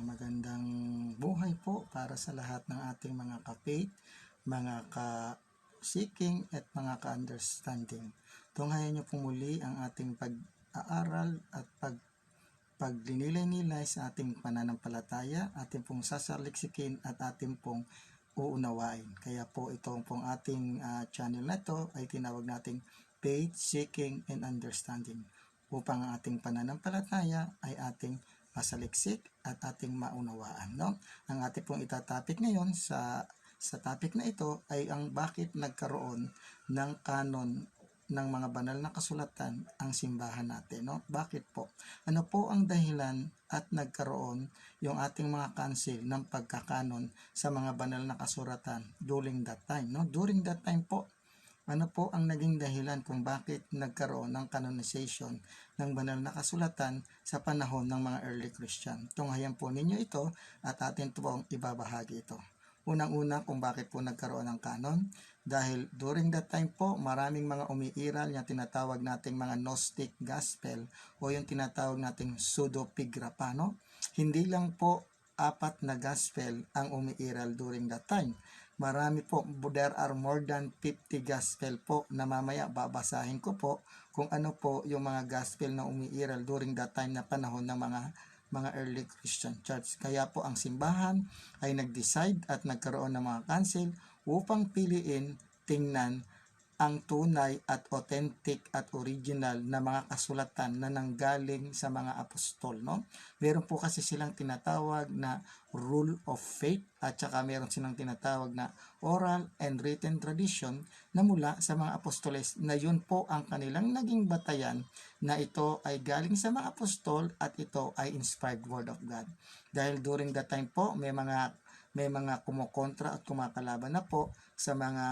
Magandang buhay po para sa lahat ng ating mga ka-faith, mga ka-seeking at mga ka-understanding. Tunghayan niyo po muli ang ating pag-aaral at paglinilay-nilay sa ating pananampalataya, ating pong sasaliksikin at ating pong uunawain. Kaya po itong pong ating channel na ito ay tinawag nating Faith, Seeking, and Understanding upang ang ating pananampalataya ay ating masaliksik at ating maunawaan. No? Ang ating pong itatopic ngayon sa topic na ito ay ang bakit nagkaroon ng kanon ng mga banal na kasulatan ang simbahan natin. No? Bakit po? Ano po ang dahilan at nagkaroon yung ating mga council ng pagkakanon sa mga banal na kasulatan during that time? No? During that time po, ano po ang naging dahilan kung bakit nagkaroon ng canonization ng banal na kasulatan sa panahon ng mga early Christian? Tunghayan po ninyo ito at atin pong ibabahagi ito. Unang-una kung bakit po nagkaroon ng canon, dahil during that time po maraming mga umiiral na tinatawag nating mga Gnostic Gospel o yung tinatawag nating pseudepigrapha. No? Hindi lang po 4 na gospel ang umiiral during that time. Marami po, there are more than 50 gospel po na mamaya babasahin ko po kung ano po yung mga gospel na umiiral during that time na panahon ng mga early Christian church. Kaya po ang simbahan ay nag-decide at nagkaroon ng mga council upang piliin, tingnan ang tunay at authentic at original na mga kasulatan na nanggaling sa mga apostol. No? Meron po kasi silang tinatawag na rule of faith at saka meron silang tinatawag na oral and written tradition na mula sa mga apostoles na yun po ang kanilang naging batayan na ito ay galing sa mga apostol at ito ay inspired word of God. Dahil during that time po may mga kumukontra at kumakalaban na po sa mga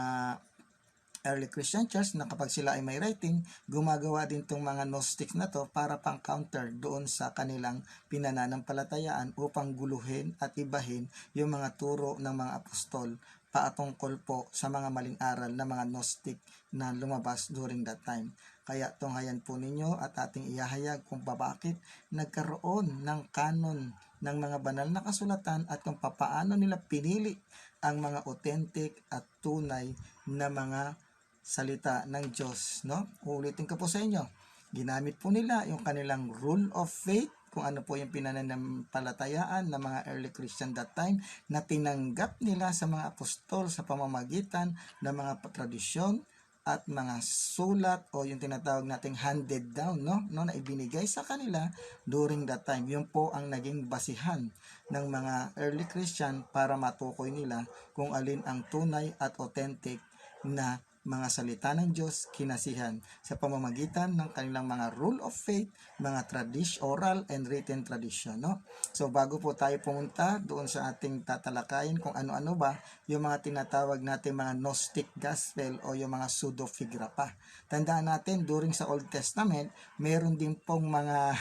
early Christian church na kapag sila ay may writing, gumagawa din tong mga Gnostics na to para pang counter doon sa kanilang pinananampalatayaan upang guluhin at ibahin yung mga turo ng mga apostol patungkol po sa mga maling aral na mga Gnostic na lumabas during that time. Kaya tunghayan po ninyo at ating ihahayag kung bakit nagkaroon ng kanon ng mga banal na kasulatan at kung papaano nila pinili ang mga authentic at tunay na mga salita ng Diyos. No? Uulitin ko po sa inyo. Ginamit po nila yung kanilang rule of faith, kung ano po yung pinananampalatayaan ng mga early Christian that time na tinanggap nila sa mga apostol sa pamamagitan ng mga tradisyon at mga sulat o yung tinatawag nating handed down no na ibinigay sa kanila during that time. Yun po ang naging basihan ng mga early Christian para matukoy nila kung alin ang tunay at authentic na mga salita ng Diyos kinasihan sa pamamagitan ng kanilang mga rule of faith, mga oral and written tradition. No? So bago po tayo pumunta doon sa ating tatalakayin kung ano-ano ba yung mga tinatawag natin mga Gnostic Gospel o yung mga pseudepigrapha. Tandaan natin, during sa Old Testament, meron din pong mga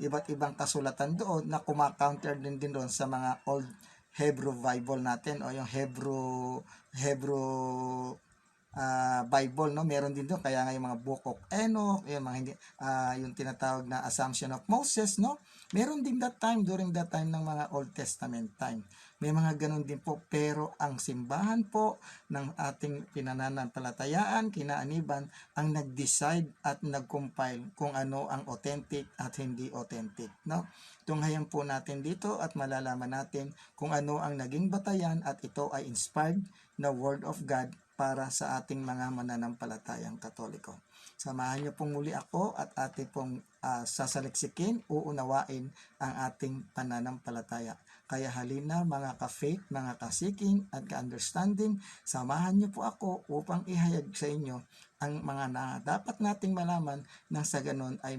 iba't ibang kasulatan doon na kumakounter din doon sa mga Old Hebrew Bible natin o yung Hebrew Bible, no? Meron din doon, kaya nga yung mga Book of Enoch, yung mga hindi yung tinatawag na Assumption of Moses, no? Meron din that time, during that time ng mga Old Testament time. May mga ganun din po, pero ang simbahan po ng ating pinananampalatayaan, kinaaniban, ang nag-decide at nag-compile kung ano ang authentic at hindi authentic, no? Tunghayan po natin dito at malalaman natin kung ano ang naging batayan at ito ay inspired na Word of God para sa ating mga mananampalatayang Katoliko. Samahan niyo pong muli ako at ating pong sasaliksikin, uunawain ang ating pananampalataya. Kaya halina mga ka-faith, mga ka-seeking at ka-understanding, samahan niyo po ako upang ihayag sa inyo ang mga dapat nating malaman nang sa ganon ay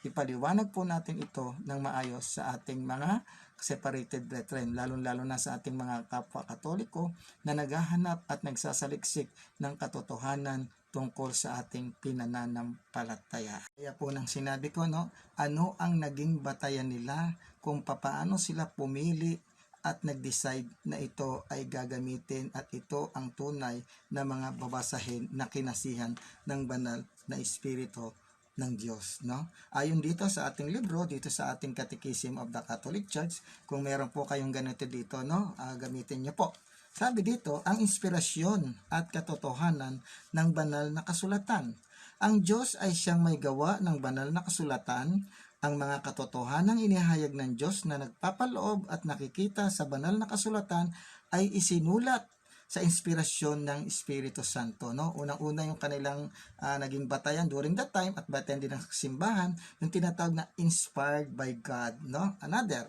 ipaliwanag po natin ito ng maayos sa ating mga separated brethren, lalo-lalo na sa ating mga kapwa Katoliko na naghahanap at nagsasaliksik ng katotohanan tungkol sa ating pinananampalataya. Kaya po nang sinabi ko, no, ano ang naging batayan nila kung papaano sila pumili at nag-decide na ito ay gagamitin at ito ang tunay na mga babasahin na kinasihan ng banal na espiritu ng Diyos, no? Ayon dito sa ating libro, dito sa ating Catechism of the Catholic Church, kung meron po kayong ganito dito, no, gamitin niyo po. Sabi dito, ang inspirasyon at katotohanan ng banal na kasulatan. Ang Diyos ay siyang may gawa ng banal na kasulatan. Ang mga katotohanang inihayag ng Diyos na nagpapaloob at nakikita sa banal na kasulatan ay isinulat sa inspirasyon ng Espiritu Santo, no? Unang-una yung kanilang naging batayan during that time at batayan din ng simbahan, yung tinatawag na inspired by God, no? Another,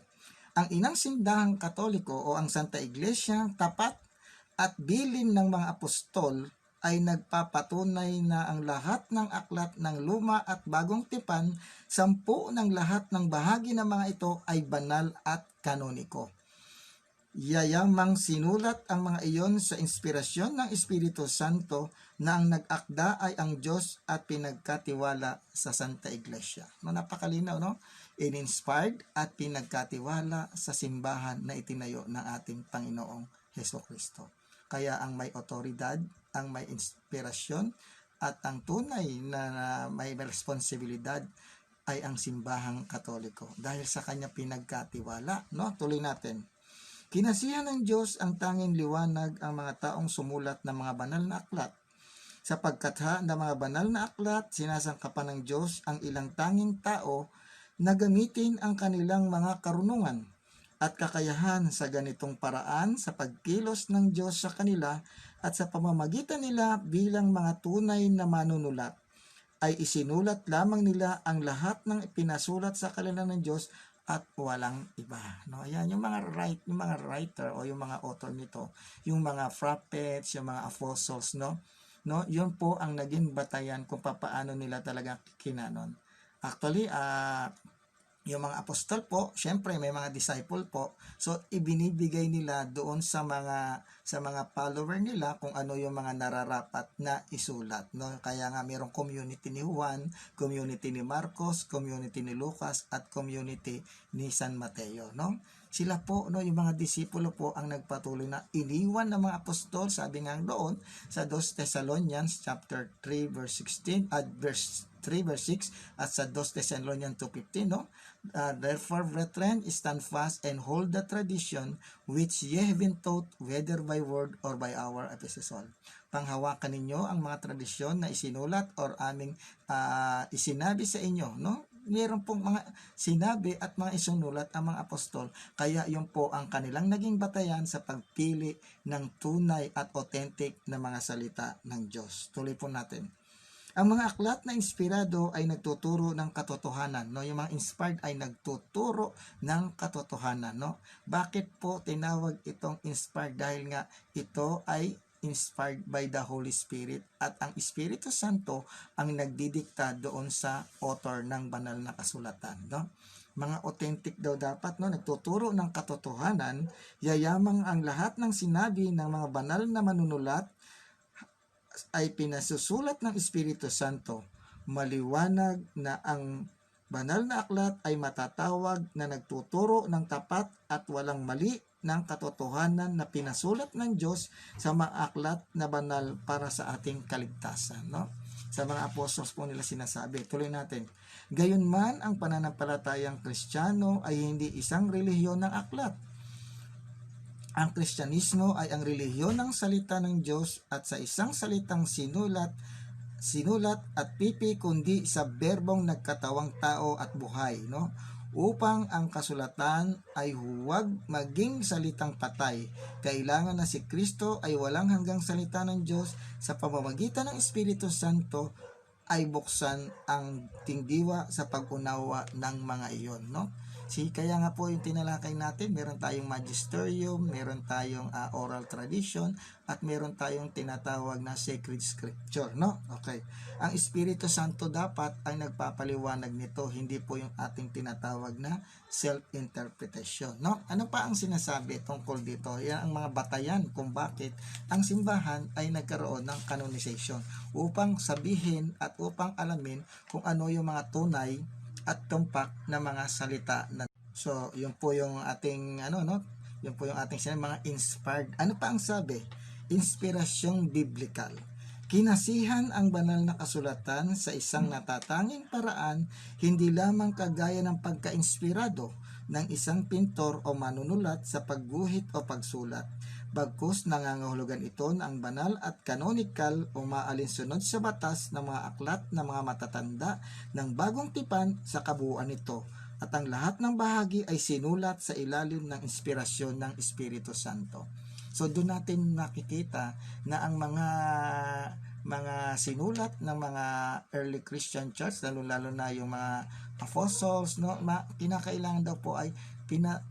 ang inang sindahang Katoliko o ang Santa Iglesia, tapat at bilin ng mga apostol ay nagpapatunay na ang lahat ng aklat ng luma at bagong tipan, 10 ng lahat ng bahagi ng mga ito ay banal at kanoniko. Yayamang sinulat ang mga iyon sa inspirasyon ng Espiritu Santo na ang nag-akda ay ang Diyos at pinagkatiwala sa Santa Iglesia. Napakalinaw, no? In-inspired at pinagkatiwala sa simbahan na itinayo ng ating Panginoong Hesukristo. Kaya ang may otoridad, ang may inspirasyon at ang tunay na may responsibilidad ay ang simbahang Katoliko dahil sa kanya pinagkatiwala, no? Tuloy natin. Kinasihan ng Diyos ang tanging liwanag ang mga taong sumulat ng mga banal na aklat. Sapagkat ng mga banal na aklat, sinasangkapan ng Diyos ang ilang tanging tao na gamitin ang kanilang mga karunungan at kakayahan sa ganitong paraan sa pagkilos ng Diyos sa kanila at sa pamamagitan nila bilang mga tunay na manunulat ay isinulat lamang nila ang lahat ng pinasulat sa kanila ng Diyos at walang iba, no? Ayan yung mga writer o yung mga author nito, yung mga prophets, yung mga apostles, no, yun po ang naging batayan kung paano nila talaga kinanon. Actually, yung mga apostol po, syempre may mga disciple po. So ibinibigay nila doon sa mga follower nila kung ano yung mga nararapat na isulat, no? Kaya nga mayroong community ni Juan, community ni Marcos, community ni Lucas at community ni San Mateo, no? Sila po, no, yung mga disipulo po ang nagpatuloy na iniwan ng mga apostol, sabi nga doon sa 2 Thessalonians chapter 3 verse 16 at verse 3 verse 6 at sa 2 Thessalonians 2:15, no? Therefore, brethren, stand fast and hold the tradition which ye have been taught, whether by word or by our epistle. Panghawakan ninyo ang mga tradisyon na isinulat or aming isinabi sa inyo, no? Meron pong mga sinabi at mga isinulat ang mga apostol, kaya yun po ang kanilang naging batayan sa pagpili ng tunay at authentic na mga salita ng Diyos. Tuloy po natin. Ang mga aklat na inspirado ay nagtuturo ng katotohanan, no? Yung mga inspired ay nagtuturo ng katotohanan, no? Bakit po tinawag itong inspired? Dahil nga ito ay inspired by the Holy Spirit at ang Espiritu Santo ang nagdidikta doon sa author ng banal na kasulatan, no? Mga authentic daw dapat, no? Nagtuturo ng katotohanan, yayamang ang lahat ng sinabi ng mga banal na manunulat ay pinasusulat ng Espiritu Santo. Maliwanag na ang banal na aklat ay matatawag na nagtuturo ng tapat at walang mali ng katotohanan na pinasulat ng Diyos sa mga aklat na banal para sa ating kaligtasan, no? Sa mga apostles po nila sinasabi. Tuloy natin. Gayunman, ang pananampalatayang Kristiyano ay hindi isang relihiyon ng aklat. Ang Kristyanismo ay ang relihiyon ng salita ng Diyos at sa isang salitang sinulat at pipi kundi sa berbong nagkatawang tao at buhay, no? Upang ang kasulatan ay huwag maging salitang patay. Kailangan na si Kristo ay walang hanggang salita ng Diyos sa pamamagitan ng Espiritu Santo ay buksan ang tingdiwa sa pag-unawa ng mga iyon, no? Kaya nga po yung tinalakay natin, meron tayong magisterium, meron tayong oral tradition, at meron tayong tinatawag na sacred scripture, no? Okay. Ang Espiritu Santo dapat ay nagpapaliwanag nito, hindi po yung ating tinatawag na self-interpretation, no? Ano pa ang sinasabi tungkol dito? Yan ang mga batayan kung bakit ang simbahan ay nagkaroon ng canonization upang sabihin at upang alamin kung ano yung mga tunay at tumpak na mga salita na. So, yun po yung ating yun po yung ating mga inspired. Ano pa ang sabi? Inspirasyong biblical. Kinasihan ang banal na kasulatan sa isang natatanging paraan, hindi lamang kagaya ng pagka-inspirado ng isang pintor o manunulat sa pagguhit o pagsulat. Bagkus nangangahulugan ito na ang banal at canonical o maalinsunod sa batas ng mga aklat na mga matatanda ng bagong tipan sa kabuuan nito, at ang lahat ng bahagi ay sinulat sa ilalim ng inspirasyon ng Espiritu Santo. So doon natin nakikita na ang mga sinulat ng mga early Christian church, lalo na yung mga apostles, no, kinakailangan daw po ay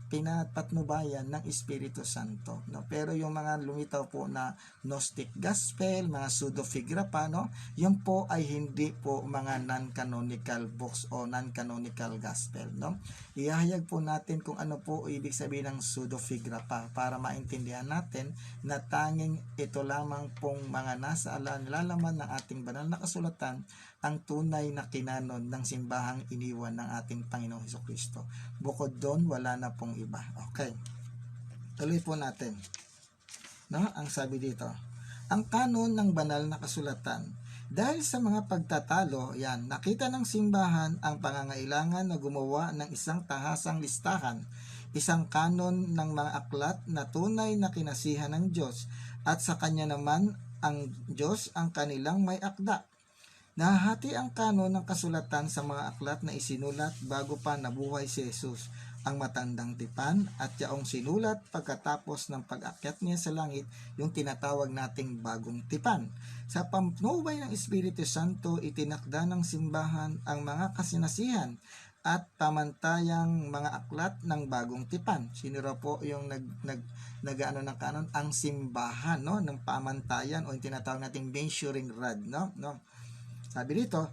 pinapatnubayan ng Espiritu Santo, no. Pero yung mga lumitaw po na Gnostic Gospel, mga pseudepigrapha, no, yun po ay hindi po mga non-canonical books o non-canonical gospel, no. Ihahayag po natin kung ano po ibig sabihin ng pseudepigrapha para maintindihan natin na tanging ito lamang pong mga nasa nilalaman ng ating banal na kasulatan ang tunay na kinanon ng simbahang iniwan ng ating Panginoong Hesukristo. Bukod doon, wala na pong iba. Okay. Tuloy po natin. No? Ang sabi dito, ang kanon ng banal na kasulatan. Dahil sa mga pagtatalo, yan, nakita ng simbahan ang pangangailangan na gumawa ng isang tahasang listahan, isang kanon ng mga aklat na tunay na kinasihan ng Diyos, at sa kanya naman ang Diyos ang kanilang may akda. Nahahati ang kanon ng kasulatan sa mga aklat na isinulat bago pa nabuhay si Jesus, ang matandang tipan, at yaong sinulat pagkatapos ng pag-akyat niya sa langit, yung tinatawag nating bagong tipan. Sa pamnubay ng Espiritu Santo, itinakda ng simbahan ang mga kasinasihan at pamantayang mga aklat ng bagong tipan. Sino raw po yung nag-ano ng kanon? Ang simbahan, no, ng pamantayan o yung tinatawag nating measuring rod, no. Sabi dito,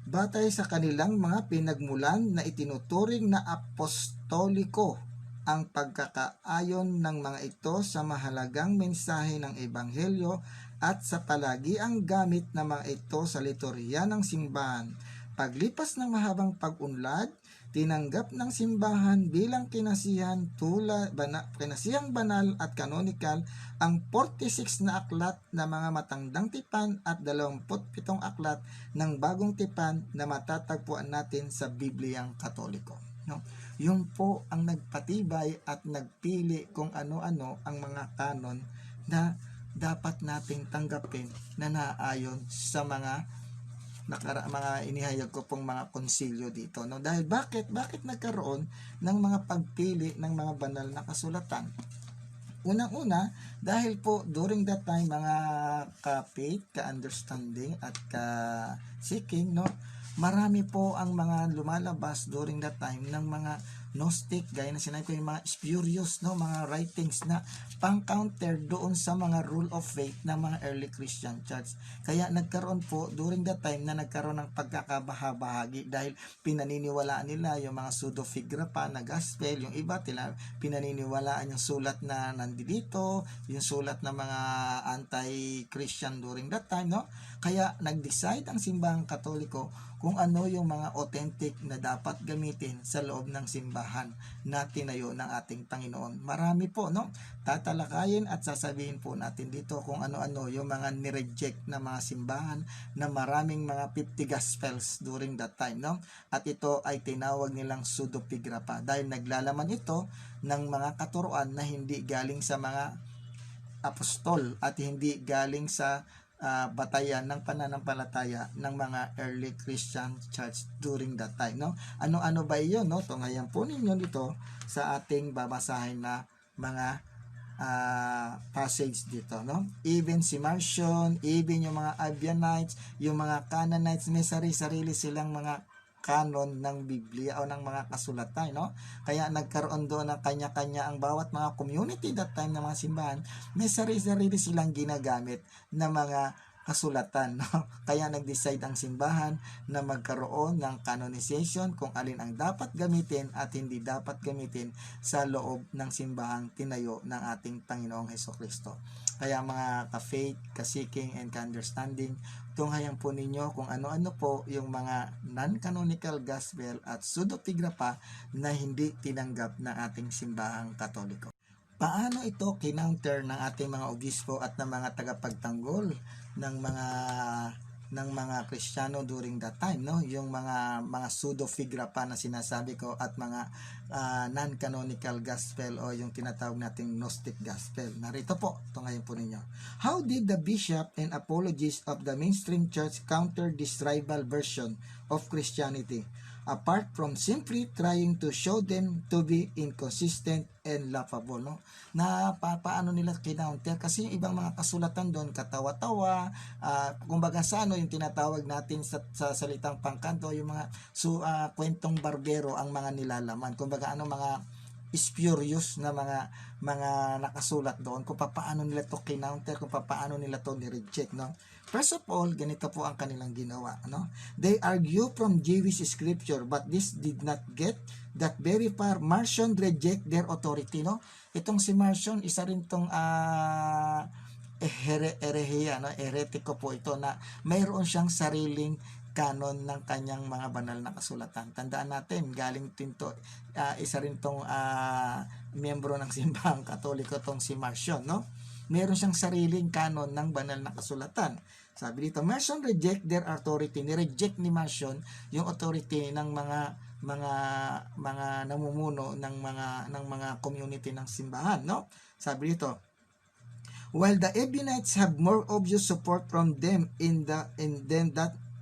batay sa kanilang mga pinagmulan na itinuturing na apostoliko ang pagkakaayon ng mga ito sa mahalagang mensahe ng Ebanghelyo at sa palagiang gamit ng mga ito sa liturhiya ng simbahan. Paglipas ng mahabang pag-unlad, tinanggap ng simbahan bilang kinasihang banal at canonical ang 46 na aklat na mga matandang tipan at 27 aklat ng bagong tipan na matatagpuan natin sa Bibliang Katoliko. No? Yun po ang nagpatibay at nagpili kung ano-ano ang mga kanon na dapat nating tanggapin na naayon sa mga inihayag ko pong mga konsilyo dito, no. Dahil bakit nagkaroon ng mga pagpili ng mga banal na kasulatan? Unang-una, dahil po during that time mga ka-faith, ka-understanding at ka-seeking, no, marami po ang mga lumalabas during that time ng mga Gnostic, gaya na sinabi ko, yung mga spurious, no, mga writings na pang-counter doon sa mga rule of faith ng mga early Christian church. Kaya nagkaroon po during that time na nagkaroon ng pagkakabahabahagi dahil pinaniniwalaan nila yung mga pseudepigrapha na gospel, yung iba pinaniniwalaan yung sulat na nandito, yung sulat ng mga anti-Christian during that time, no? Kaya nag-decide ang simbahang Katoliko kung ano yung mga authentic na dapat gamitin sa loob ng simbahan na tinayo ng ating Panginoon. Marami po, no? Tatalakayin at sasabihin po natin dito kung ano-ano yung mga nireject na mga simbahan na maraming mga 50 gospels during that time, no? At ito ay tinawag nilang pseudepigrapha dahil naglalaman ito ng mga katuruan na hindi galing sa mga apostol at hindi galing sa batayan ng pananampalataya ng mga early Christian church during that time, no? Ano-ano ba iyon, no? Tungayan po ninyo dito sa ating babasahin na mga passage dito, no? Even si Marcion, even yung mga Abianites, yung mga Canaanites, may sarili silang mga kanon ng Biblia o ng mga kasulatan, no? Kaya nagkaroon doon ng kanya-kanya ang bawat mga community that time ng mga simbahan, may sarili silang ginagamit na mga kasulatan, no? Kaya nag-decide ang simbahan na magkaroon ng canonization kung alin ang dapat gamitin at hindi dapat gamitin sa loob ng simbahang tinayo ng ating Panginoong Hesukristo. Kaya mga ka-faith, ka-seeking, and ka-understanding, tunghayan po ninyo kung ano-ano po yung mga non-canonical gospel at pseudepigrapha na hindi tinanggap ng ating simbahang Katoliko. paano ito kinounter ng ating mga obispo at ng mga tagapagtanggol ng mga Kristiyano during that time, no? Yung mga pseudo figura pa na sinasabi ko at mga non-canonical gospel o yung tinatawag nating Gnostic gospel. Narito po, ito ngayon po ninyo. How did the bishop and apologists of the mainstream church counter this rival version of Christianity, apart from simply trying to show them to be inconsistent and laughable, no? Na paano nila kinounter, kasi yung ibang mga kasulatan doon katawa-tawa, kumbaga sa yung tinatawag natin sa salitang pangkanto, yung mga kwentong barbero ang mga nilalaman, kumbaga mga spurious na mga nakasulat doon kung paano nila to kinounter, kung paano nila to ni-reject, no? First of all, ganito po ang kanilang ginawa, no? They argue from Jewish scripture, but this did not get that very far. Marcion reject their authority, no? Itong si Marcion, isa rin tong herehiya, no? Heretiko po ito, na mayroon siyang sariling kanon ng kanyang mga banal na kasulatan. Tandaan natin, galing tinto, isa rin tong miyembro ng simbahang Katoliko tong si Marcion, no? Meron siyang sariling kanon ng banal na kasulatan. Sabi dito, Marcion reject their authority. Ni-reject ni Marcion yung authority ng mga namumuno ng mga community ng simbahan, no? Sabi dito, while the Ebionites have more obvious support from them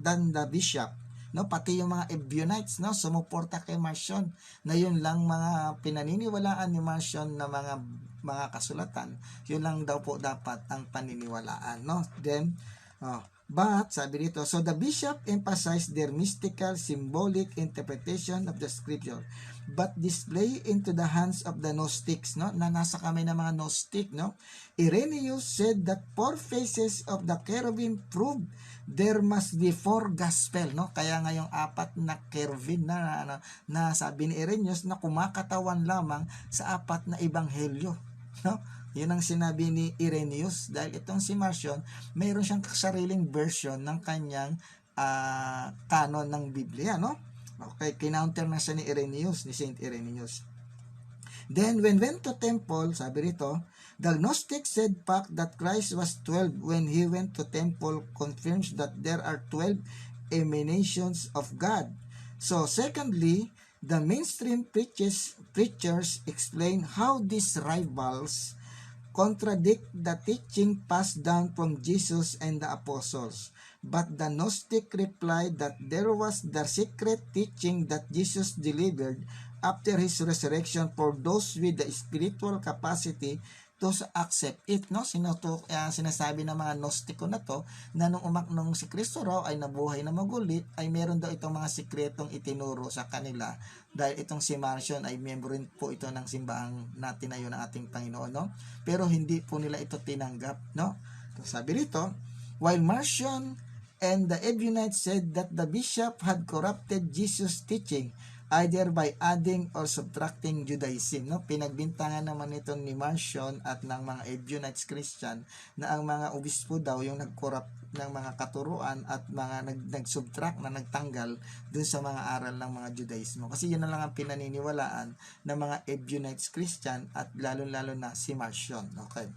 than the bishop, no, pati yung mga Ebionites, no, sumuporta kay Marcion, na yun lang mga pinaniniwalaan ni Marcion na mga kasulatan, yun lang daw po dapat ang paniniwalaan, no? Then but sabi dito, so the bishop emphasized their mystical symbolic interpretation of the scripture, but display into the hands of the Gnostics, no, na nasa kamay ng mga Gnostic, no? Irenaeus said that 4 faces of the cherubim proved there must be 4 gospel, no? Kaya ngayong 4 na cherubim na sabi ni Irenaeus na kumakatawan lamang sa 4 na ebanghelyo, no? Yun ang sinabi ni Irenaeus, dahil itong si Marcion, mayroon siyang sariling version ng kanyang canon ng Biblia, no? Okay, kinounter na siya ni Irenaeus, ni Saint Irenaeus. Then, when went to temple, sabi rito, the Gnostic said fact that Christ was 12 when he went to temple confirms that there are 12 emanations of God. So, secondly, the mainstream preachers explain how these rivals contradict the teaching passed down from Jesus and the apostles. But the Gnostic replied that there was the secret teaching that Jesus delivered after his resurrection for those with the spiritual capacity to accept it, no? Sinasabi ng mga Gnostiko na to na nung si Kristo raw ay nabuhay na magulit, ay meron daw itong mga sikretong itinuro sa kanila, dahil itong si Marcion ay miyembro rin po ito ng simbahang na tinayo ng ating Panginoon, no? Pero hindi po nila ito tinanggap, no? Sabi rito, while Marcion and the Ebionites said that the bishop had corrupted Jesus' teaching either by adding or subtracting Judaism, no? Pinagbintangan naman ito ni Marcion at ng mga Ebionites Christian na ang mga obispo daw yung nag-corrupt ng mga katuruan at mga nag-subtract, na nagtanggal dun sa mga aral ng mga Judaismo. Kasi yun na lang ang pinaniniwalaan ng mga Ebionites Christian at lalo-lalo na si Marcion. Okay.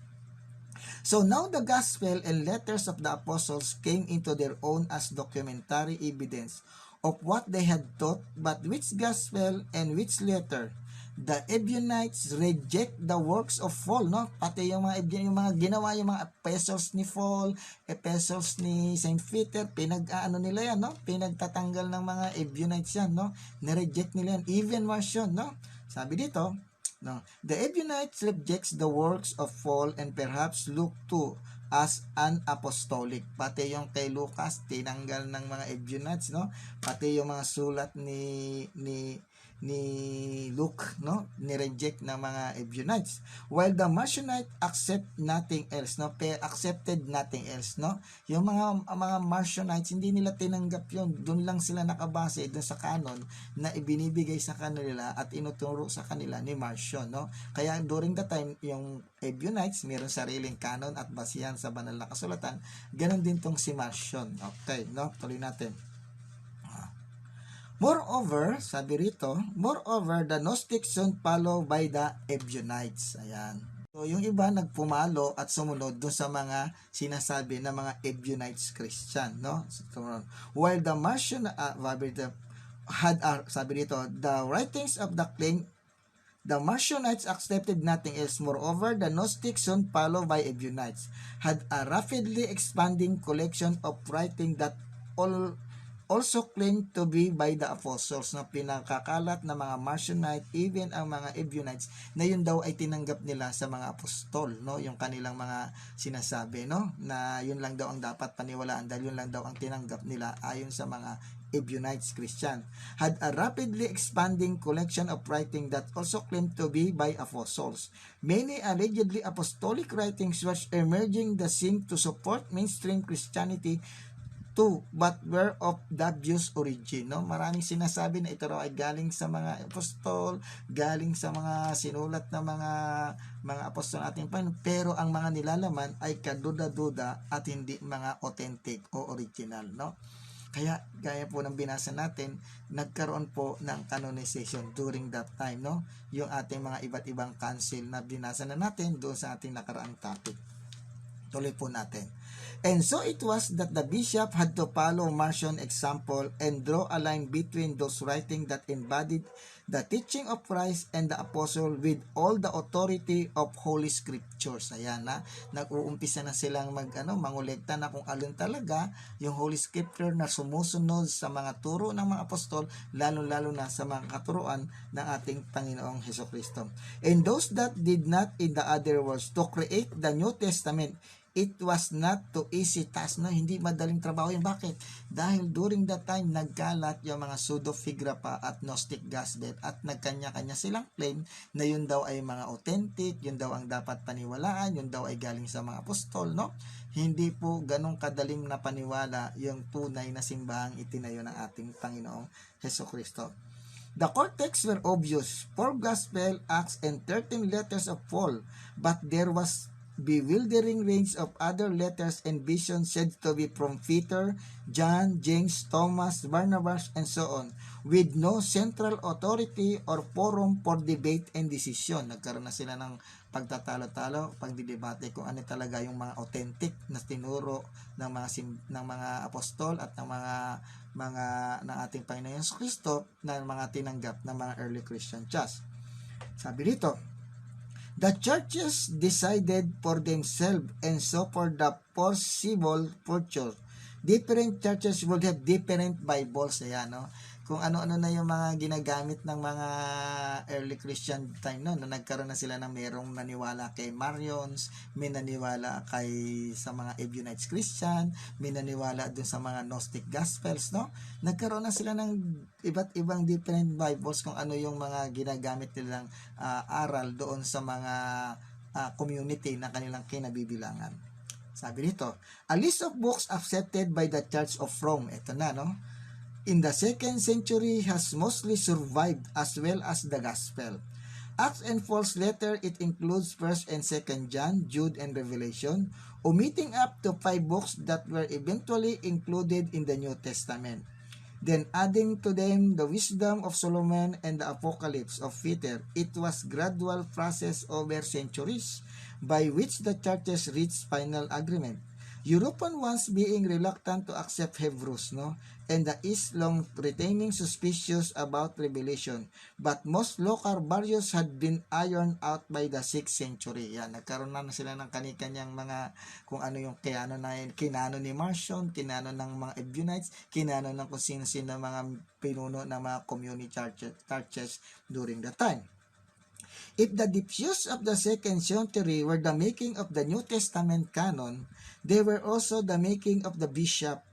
So now the gospel and letters of the apostles came into their own as documentary evidence of what they had taught, but which gospel and which letter? The Ebionites reject the works of Paul, no? Pati yung mga ginawa, yung mga epistles ni Paul, epistles ni Saint Peter, nila yan, no? Pinagtatanggal ng mga Ebionites yan, no? Na-reject nila yan, even Marcion, no? Sabi dito, no, the Ebionites rejects the works of Paul and perhaps look to as an apostolic. Pati yung kay Lucas tinanggal ng mga Ebionites, no? Pati yung mga sulat ni Luke, no? Ni-reject ng mga Ebionites. While the Marcionite accepted nothing else, no? Accepted nothing else, no? Yung mga Marcionites, hindi nila tinanggap yun. Doon lang sila nakabase doon sa canon na ibinibigay sa kanila at inuturo sa kanila ni Marcion, no? Kaya during the time, yung Ebionites, mayroon sariling canon at basihan sa banal na kasulatan. Ganon din tong si Marcion. Okay, no? Tuloy natin. Moreover, sabi rito, moreover, the Gnostics soon followed by the Ebionites. Ayan. So, yung iba nagpumalo at sumunod doon sa mga sinasabi na mga Ebionites Christian, no? So, while the Marcion sabi dito, the writings of the Marcionites accepted nothing else. Moreover, the Gnostics, soon followed by Ebionites, had a rapidly expanding collection of writing that all also claimed to be by the apostles, na pinakakalat na mga Marcionite, even ang mga Ebionites, na yun daw ay tinanggap nila sa mga apostol, no? Yung kanilang mga sinasabi, no? Na yun lang daw ang dapat paniwalaan dahil yun lang daw ang tinanggap nila ayon sa mga Ebionites Christian, had a rapidly expanding collection of writing that also claimed to be by apostles. Many allegedly apostolic writings were emerging the scene to support mainstream Christianity too, but were of dubious origin, no? Maraming sinasabi na ito raw ay galing sa mga apostol, galing sa mga sinulat na mga apostol natin pa, pero ang mga nilalaman ay kaduda-duda at hindi mga authentic o original, no? Kaya gaya po ng binasa natin, nagkaroon po ng canonization during that time, no? Yung ating mga iba't ibang council na binasa na natin doon sa ating nakaraang topic. Tuloy po natin. And so it was that the bishop had to follow Marcion's example and draw a line between those writings that embodied the teaching of Christ and the apostle with all the authority of Holy Scriptures. Ayan na, nag-uumpisa na silang mangolekta na kung alin talaga yung Holy Scripture na sumusunod sa mga turo ng mga apostol, lalo-lalo na sa mga katuruan ng ating Panginoong Hesukristo. And those that did not, in the other words, to create the New Testament, it was not too easy task, no? Hindi madaling trabaho yun. Bakit? Dahil during that time, nagkalat yung mga pseudo-figrapa at Gnostic gospel at nagkanya-kanya silang claim na yun daw ay mga authentic, yun daw ang dapat paniwalaan, yun daw ay galing sa mga apostol, no? Hindi po ganong kadaling na paniwala yung tunay na simbahang itinayo ng ating Panginoong Hesukristo. The core texts were obvious, 4 Gospel, Acts, and 13 letters of Paul, but there was bewildering range of other letters and visions said to be from Peter, John, James, Thomas, Barnabas, and so on, with no central authority or forum for debate and decision. Nagkaroon na sila ng pagtatalo-talo, pagdidebate kung ano talaga yung mga authentic na tinuro ng mga apostol at ng mga ng ating Panginoon Kristo na mga tinanggap ng mga early Christian church. Sabi dito, the churches decided for themselves, and so for the possible future, different churches would have different Bibles. Ayan, no? Kung ano-ano na yung mga ginagamit ng mga early Christian time, no? Na nagkaroon na sila ng merong naniwala kay Marians, may naniwala sa mga Ebionites Christian, may naniwala dun sa mga Gnostic Gospels, no? Nagkaroon na sila ng iba't ibang different Bibles kung ano yung mga ginagamit nilang aral doon sa mga community na kanilang kinabibilangan. Sabi nito, a list of books accepted by the Church of Rome. Ito na, no? In the 2nd century has mostly survived, as well as the Gospel. Acts and Paul's letter, it includes 1st and 2nd John, Jude, and Revelation, omitting up to 5 books that were eventually included in the New Testament. Then adding to them the wisdom of Solomon and the Apocalypse of Peter, it was gradual process over centuries by which the churches reached final agreement. European ones being reluctant to accept Hebrews, no? And the East long retaining suspicious about Revelation. But most local barriers had been ironed out by the 6th century. Yan, nagkaroon na sila ng kanikanyang mga, kung ano yung kinano ni Marcion, kinano ng mga Ebionites, kinano ng kung sino-sino mga pinuno ng mga community churches during that time. If the diffuse of the 2nd century were the making of the New Testament canon, they were also the making of the bishop.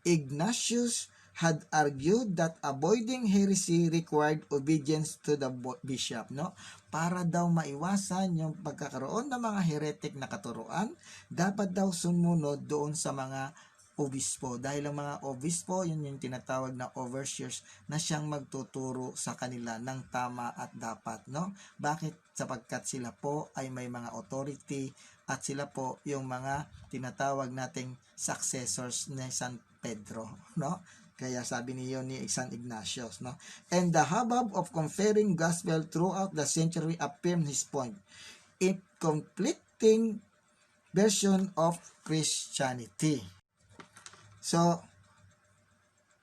Ignatius had argued that avoiding heresy required obedience to the bishop, no? Para daw maiwasan yung pagkakaroon ng mga heretic na katuruan, dapat daw sumunod doon sa mga obispo, dahil ang mga obispo, yun yung tinatawag na overseers, na siyang magtuturo sa kanila ng tama at dapat, no? Bakit? Sapagkat sila po ay may mga authority at sila po yung mga tinatawag nating successors ni San Pedro, no? Kaya sabi niyo ni San Ignatius, no? And the hubbub of conferring gospel throughout the century affirmed his point. a conflicting version of Christianity. So,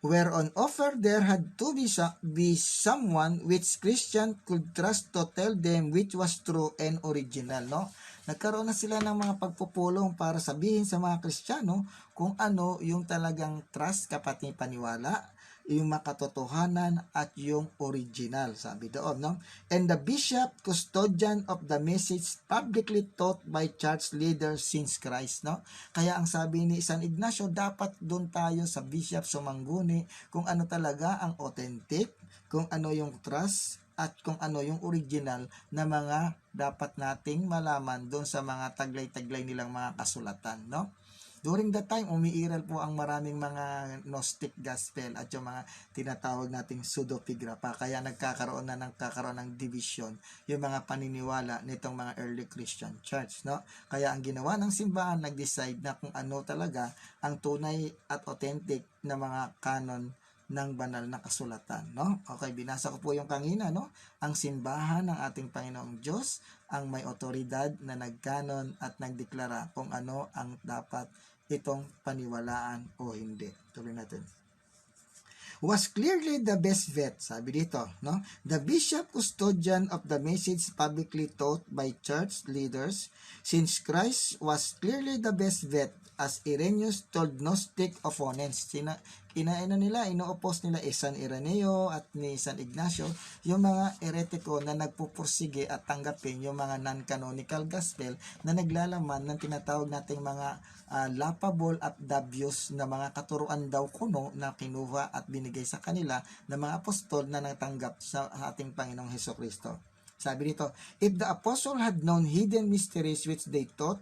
where on offer there had to be someone which Christian could trust to tell them which was true and original, no? Nagkaroon na sila ng mga pagpupulong para sabihin sa mga Kristiyano kung ano yung talagang trust, kapani-paniwala, yung makatotohanan at yung original, sabi doon, no? And the bishop, custodian of the message publicly taught by church leaders since Christ, no? Kaya ang sabi ni San Ignacio, dapat doon tayo sa bishop sumangguni kung ano talaga ang authentic, kung ano yung trust, at kung ano yung original na mga dapat nating malaman doon sa mga taglay-taglay nilang mga kasulatan, no? During that time, umiiral po ang maraming mga Gnostic gospel at yung mga tinatawag nating pseudepigrapha. Kaya nagkakaroon ng division yung mga paniniwala nitong mga early Christian church, no? Kaya ang ginawa ng simbahan, nag-decide na kung ano talaga ang tunay at authentic na mga canon ng banal na kasulatan, no? Okay, binasa ko po yung kanina, no? Ang simbahan ng ating Panginoong Diyos ang may otoridad na nagkanon at nagdeklara kung ano ang dapat itong paniwalaan o hindi. Tuloy natin. Was clearly the best vet, sabi dito, no? The bishop, custodian of the message publicly taught by church leaders since Christ, was clearly the best vet, as Irenaeus told Gnostic opponents. Ino-oppose nila San Ireneo at ni San Ignacio, yung mga eretiko na nagpupursige at tanggapin yung mga non-canonical gospel na naglalaman ng tinatawag nating mga laughable at dubious na mga katuruan daw kuno na kinuha at binigay sa kanila ng mga apostol na natanggap sa ating Panginoong Hesukristo. Sabi dito, if the apostle had known hidden mysteries which they taught,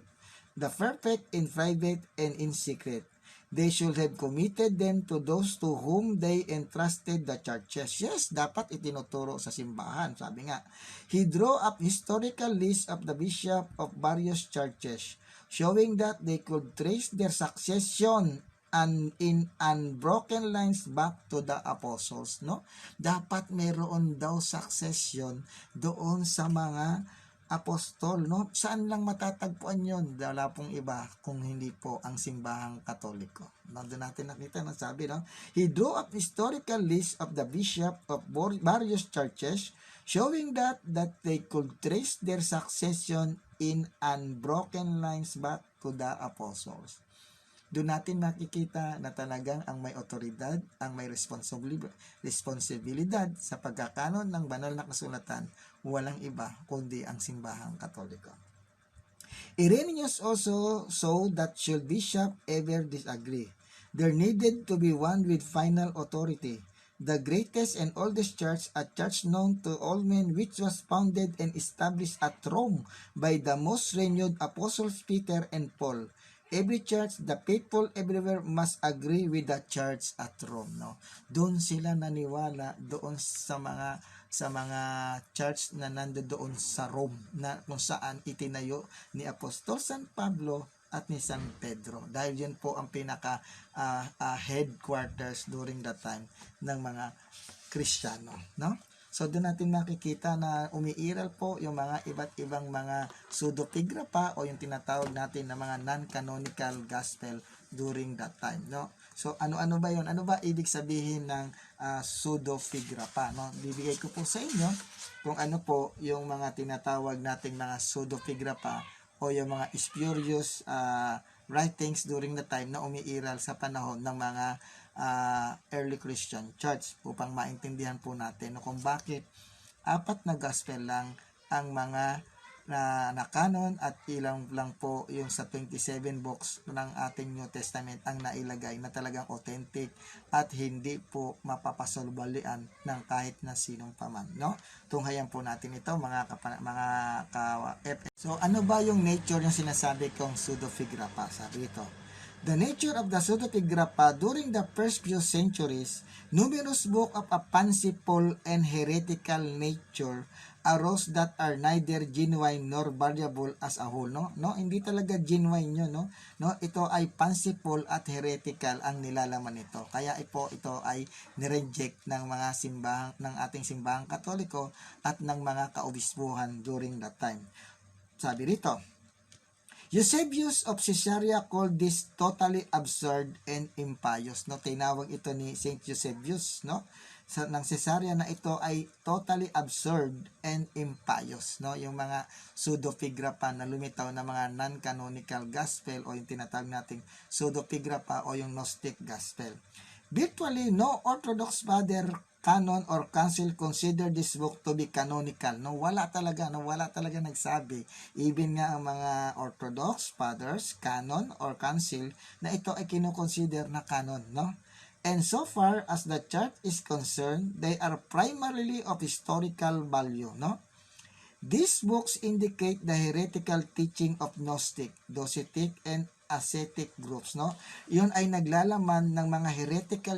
the perfect in private and in secret, they should have committed them to those to whom they entrusted the churches. Yes, dapat itinuturo sa simbahan. Sabi nga, he drew up historical list of the bishop of various churches, showing that they could trace their succession and in unbroken lines back to the apostles, no? Dapat meron daw succession doon sa mga apostol, no? Saan lang matatagpuan yon? Wala pong iba kung hindi po ang simbahang Katoliko. No, doon natin nakita na sabi, no? He drew up historical list of the bishop of various churches, showing that they could trace their succession in unbroken lines back to the apostles. Doon natin makikita na talagang ang may otoridad, ang may responsibilidad sa pagkakanon ng banal na kasulatan, walang iba kundi ang simbahang Katoliko. Irenaeus also saw that should bishop ever disagree, there needed to be one with final authority. The greatest and oldest church, a church known to all men, which was founded and established at Rome by the most renewed apostles Peter and Paul. Every church, the faithful everywhere must agree with the church at Rome, no? Doon sila naniwala doon sa mga church na nandoon sa Rome, na kung saan itinayo ni Apostol San Pablo at ni San Pedro. Dahil yun po ang pinaka headquarters during that time ng mga Kristiyano, no? So, doon natin makikita na umiiral po yung mga iba't ibang mga pseudepigrapha o yung tinatawag natin na mga non-canonical gospel during that time, no? So, ano-ano ba yun? Ano ba ibig sabihin ng pseudepigrapha, no? Bibigay ko po sa inyo kung ano po yung mga tinatawag nating mga pseudepigrapha o yung mga spurious writings during the time na umiiral sa panahon ng mga early Christian church, upang maintindihan po natin kung bakit apat na gospel lang ang mga na canon at ilang lang po yung sa 27 books ng ating New Testament ang nailagay na talagang authentic at hindi po mapapasulbalian ng kahit na sinong paman, no? Tunghayan po natin ito mga So, ano ba yung nature yung sinasabi kong pseudepigrapha? Sabi ito, the nature of the pseudepigrapha during the first few centuries, numerous books of a fanciful and heretical nature arose that are neither genuine nor variable as a whole, no? Hindi talaga genuine yun, no? Ito ay fanciful at heretical ang nilalaman nito. Kaya ito ay nireject ng mga ng ating simbahang Katoliko at ng mga kaobispuhan during that time. sabi rito, Eusebius of Caesarea called this totally absurd and impious. No, tinawag ito ni Saint Eusebius, no, ng Caesarea na ito ay totally absurd and impious. No, yung mga pseudepigrapha na lumitaw na mga non-canonical gospel o yung tinatawag nating pseudepigrapha o yung Gnostic gospel. Virtually no Orthodox father, canon or council consider this book to be canonical. No, wala talaga nagsabi. Even nga ang mga Orthodox fathers, canon or council, na ito ay kinukonsider na canon, no? And so far as the church is concerned, they are primarily of historical value, no? These books indicate the heretical teaching of Gnostic, Docetic, and ascetic groups, no? Yun ay naglalaman ng mga heretical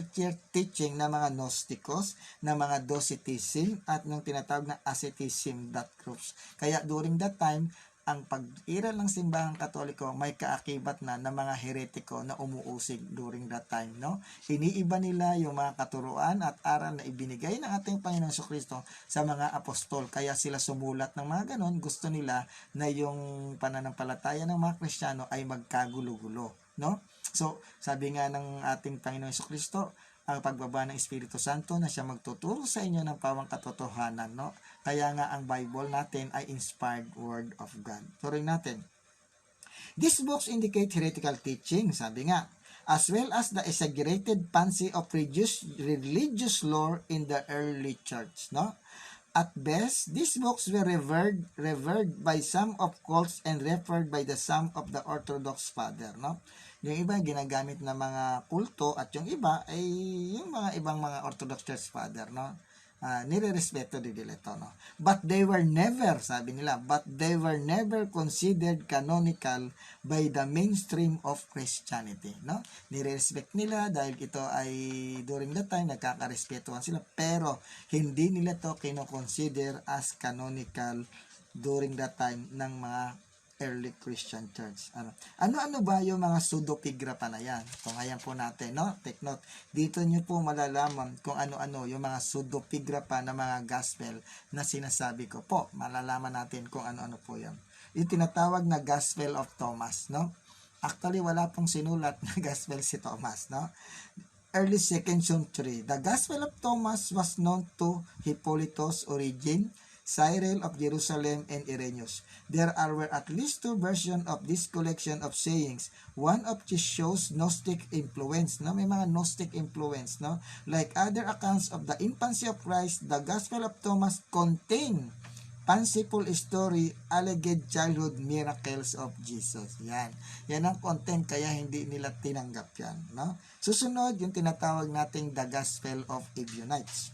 teaching na mga Gnosticos, na mga Docetism, at ng tinatawag na asceticism that groups. Kaya during that time, ang pag-iral ng simbahang Katoliko may kaakibat na ng mga heretiko na umuusig during that time, no? Iniiba nila yung mga katuruan at aral na ibinigay ng ating Panginoon Jesucristo sa mga apostol. Kaya sila sumulat ng mga ganon. Gusto nila na yung pananampalataya ng mga Kristiyano ay magkagulo-gulo, no? So, sabi nga ng ating Panginoon Jesucristo, ang pagbaba ng Espiritu Santo na siya magtuturo sa inyo ng pawang katotohanan, no? Kaya nga ang Bible natin ay inspired word of God. Turing natin. These books indicate heretical teaching, sabi nga, as well as the exaggerated fancy of religious lore in the early church, no? At best, these books were revered by some of cults and referred by the some of the Orthodox father, no? Yung iba ginagamit na mga kulto at yung iba ay yung mga ibang mga Orthodox Church Father, no? Nire-respeto din nila ito, no? But they were never, sabi nila, considered canonical by the mainstream of Christianity, no? Nire-respect nila dahil ito ay during that time nagkakarespetuhan sila, pero hindi nila to kino-consider as canonical during that time ng mga early Christian church. Ano ba yung mga pseudepigrapha na yan? Kung ayan po natin, no? Take note. Dito nyo po malalaman kung ano-ano yung mga pseudepigrapha na mga gospel na sinasabi ko po. Malalaman natin kung ano-ano po yan. Yung tinatawag na Gospel of Thomas, no? Actually, wala pong sinulat na gospel si Thomas, no? Early 2nd century. The Gospel of Thomas was known to Hippolytus, Origen, Cyril of Jerusalem, and Irenaeus. There were at least two versions of this collection of sayings. One of which shows Gnostic influence, no? May mga Gnostic influence, no? Like other accounts of the infancy of Christ, the Gospel of Thomas contain fanciful story, alleged childhood miracles of Jesus. Yan ang content, kaya hindi nila tinanggap yan, no? Susunod, yung tinatawag nating the Gospel of Ebionites.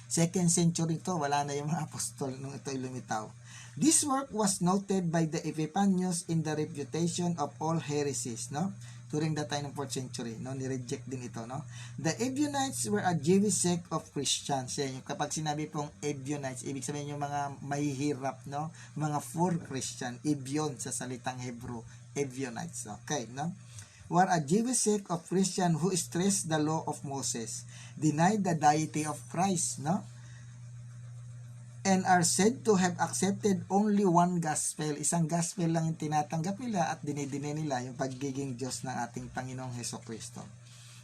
2nd century to, wala na yung mga apostol nung ito lumitaw. This work was noted by the Epiphanius in the refutation of all heresies, no? During the time ng 4th century, no? Ni-reject din ito, no? The Ebionites were a Jewish sect of Christians. Yan, kapag sinabi pong Ebionites, ibig sabihin yung mga mahihirap, no? Mga poor Christian, Ebion sa salitang Hebrew, Ebionites, okay, no? Were a Jewish sect of Christian who stressed the law of Moses, denied the deity of Christ, no? And are said to have accepted only one gospel. Isang gospel lang yung tinatanggap nila at dinidine nila yung pagiging Diyos ng ating Panginoong Hesukristo.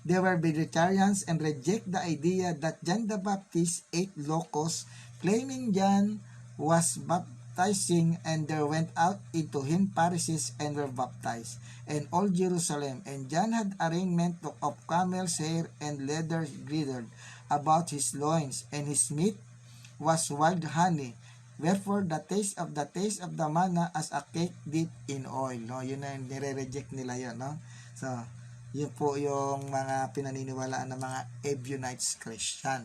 They were vegetarians and reject the idea that John the Baptist ate locusts, claiming John was baptizing, and there went out into him Pharisees and were baptized, and all Jerusalem. And John had a raiment of camel's hair and leather girded about his loins, and his meat was wild honey. Wherefore the taste of the manna as a cake dipped in oil. No, yun na nire-reject nila yun, no? So, yun po yung mga pinaniniwalaan ng mga Ebionites Christian.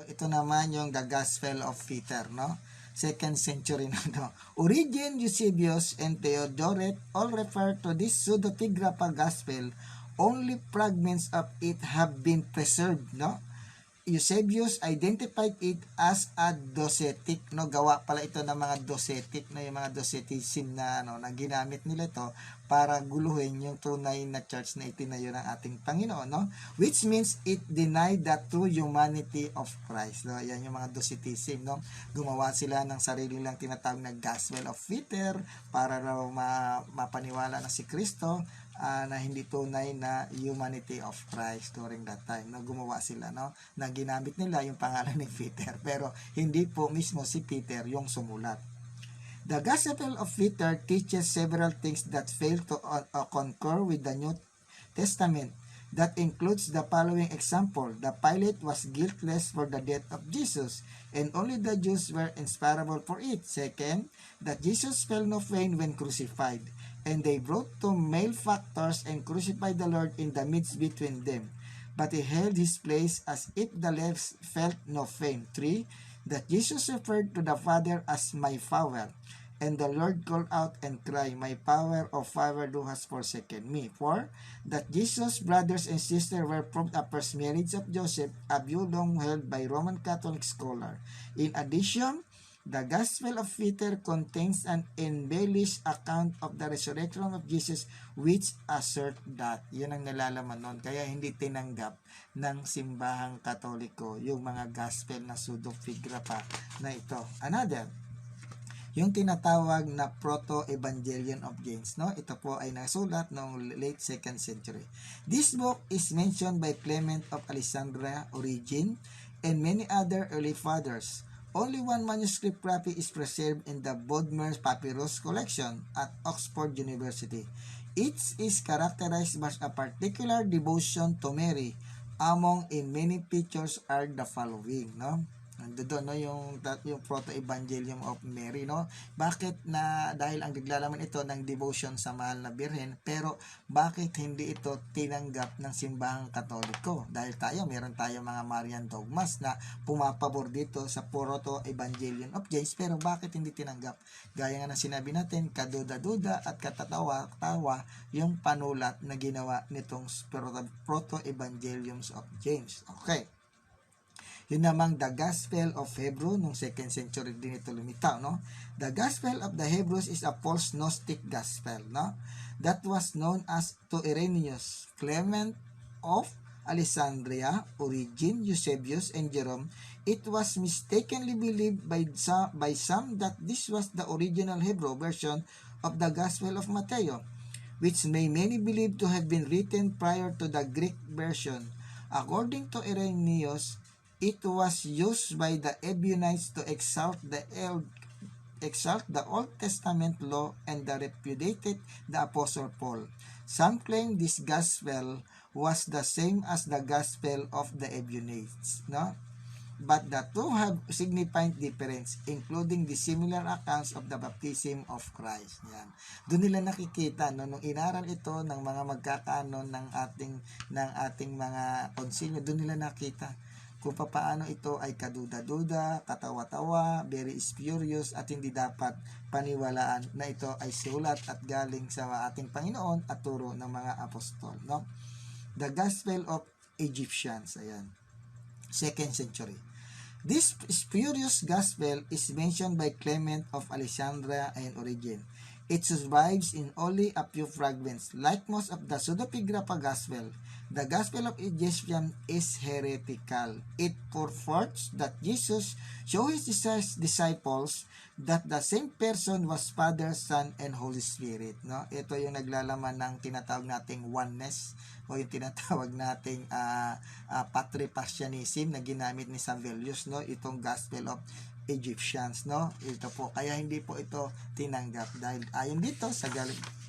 Ito naman yung the Gospel of Peter, no? 2nd century na, no? Origen, Eusebius, and Theodoret all refer to this pseudepigrapha gospel. Only fragments of it have been preserved, no? Eusebius identified it as a docetic, no, gawa pala ito ng mga docetic, no, yung mga doceticism na na ginamit nila ito para guluhin yung tunay na church na itinayo ng ating Panginoon, no, which means it denied the true humanity of Christ, no. Yan yung mga doceticism, no, gumawa sila ng sarili lang tinatawag na Gospel of Peter para raw mapaniwala na si Kristo, na hindi tunay na humanity of Christ during that time. No, gumawa sila, no, na ginamit nila yung pangalan ni Peter, pero hindi po mismo si Peter yung sumulat. The Gospel of Peter teaches several things that fail to concur with the New Testament. That includes the following example. The Pilate was guiltless for the death of Jesus, and only the Jews were inspirable for it. Second, that Jesus felt no pain when crucified, and they brought two malefactors and crucified the Lord in the midst between them. But he held his place as if the left felt no pain. 3. That Jesus referred to the Father as my power, and the Lord called out and cried, My power, O Father, thou hast forsaken me. 4. That Jesus' brothers and sisters were from a first marriage of Joseph, a view long held by Roman Catholic scholar. In addition, the Gospel of Peter contains an embellished account of the resurrection of Jesus which assert that. Yun ang nalalaman nun. Kaya hindi tinanggap ng simbahang Katoliko yung mga Gospel na pseudepigrapha na ito. Another, yung tinatawag na Proto-Evangelion of James, no? Ito po ay nasulat noong late 2nd century. This book is mentioned by Clement of Alexandria, Origen, and many other early fathers. Only one manuscript copy is preserved in the Bodmer Papyrus collection at Oxford University. It is characterized by a particular devotion to Mary. Among in many features are the following, no? Doon, no, yung Proto-Evangelium of Mary, no? Bakit na dahil ang naglalaman ito ng devotion sa mahal na birhen, pero bakit hindi ito tinanggap ng simbahang Katoliko? Dahil meron tayo mga Marian dogmas na pumapabor dito sa Proto-Evangelium of James, pero bakit hindi tinanggap? Gaya nga ng sinabi natin, kaduda-duda at katatawa-tawa yung panulat na ginawa nitong Proto-Evangelium of James. Okay. Yun namang the Gospel of Hebrew, nung 2nd century din ito lumitaw, no? The Gospel of the Hebrews is a false Gnostic Gospel, no? That was known as to Irenaeus, Clement of Alexandria, Origen, Eusebius, and Jerome. It was mistakenly believed by some that this was the original Hebrew version of the Gospel of Matthew, which many believe to have been written prior to the Greek version. According to Irenaeus, it was used by the Ebionites to exalt the Old Testament law and repudiated the Apostle Paul. Some claim this gospel was the same as the gospel of the Ebionites, no? But the two have significant difference, including the similar accounts of the baptism of Christ. Yan. Doon nila nakikita, no, nung inaral ito ng mga magkakanon ng ating mga konsilyo, doon nila nakita kung paano ito ay kaduda-duda, katawa-tawa, very spurious, at hindi dapat paniwalaan na ito ay sulat at galing sa ating Panginoon at turo ng mga apostol, no? The Gospel of Egyptians, ayan, 2nd century. This spurious gospel is mentioned by Clement of Alexandria and Origen. It survives in only a few fragments. Like most of the pseudepigrapha gospel, the Gospel of Egyptians is heretical. It purports that Jesus showed his disciples that the same person was Father, Son, and Holy Spirit. No? Ito yung naglalaman ng tinatawag nating oneness o yung tinatawag nating patripasyanism na ginamit ni Savelius, no? Itong Gospel of Egyptians, no? Ito po, kaya hindi po ito tinanggap dahil ayon dito sa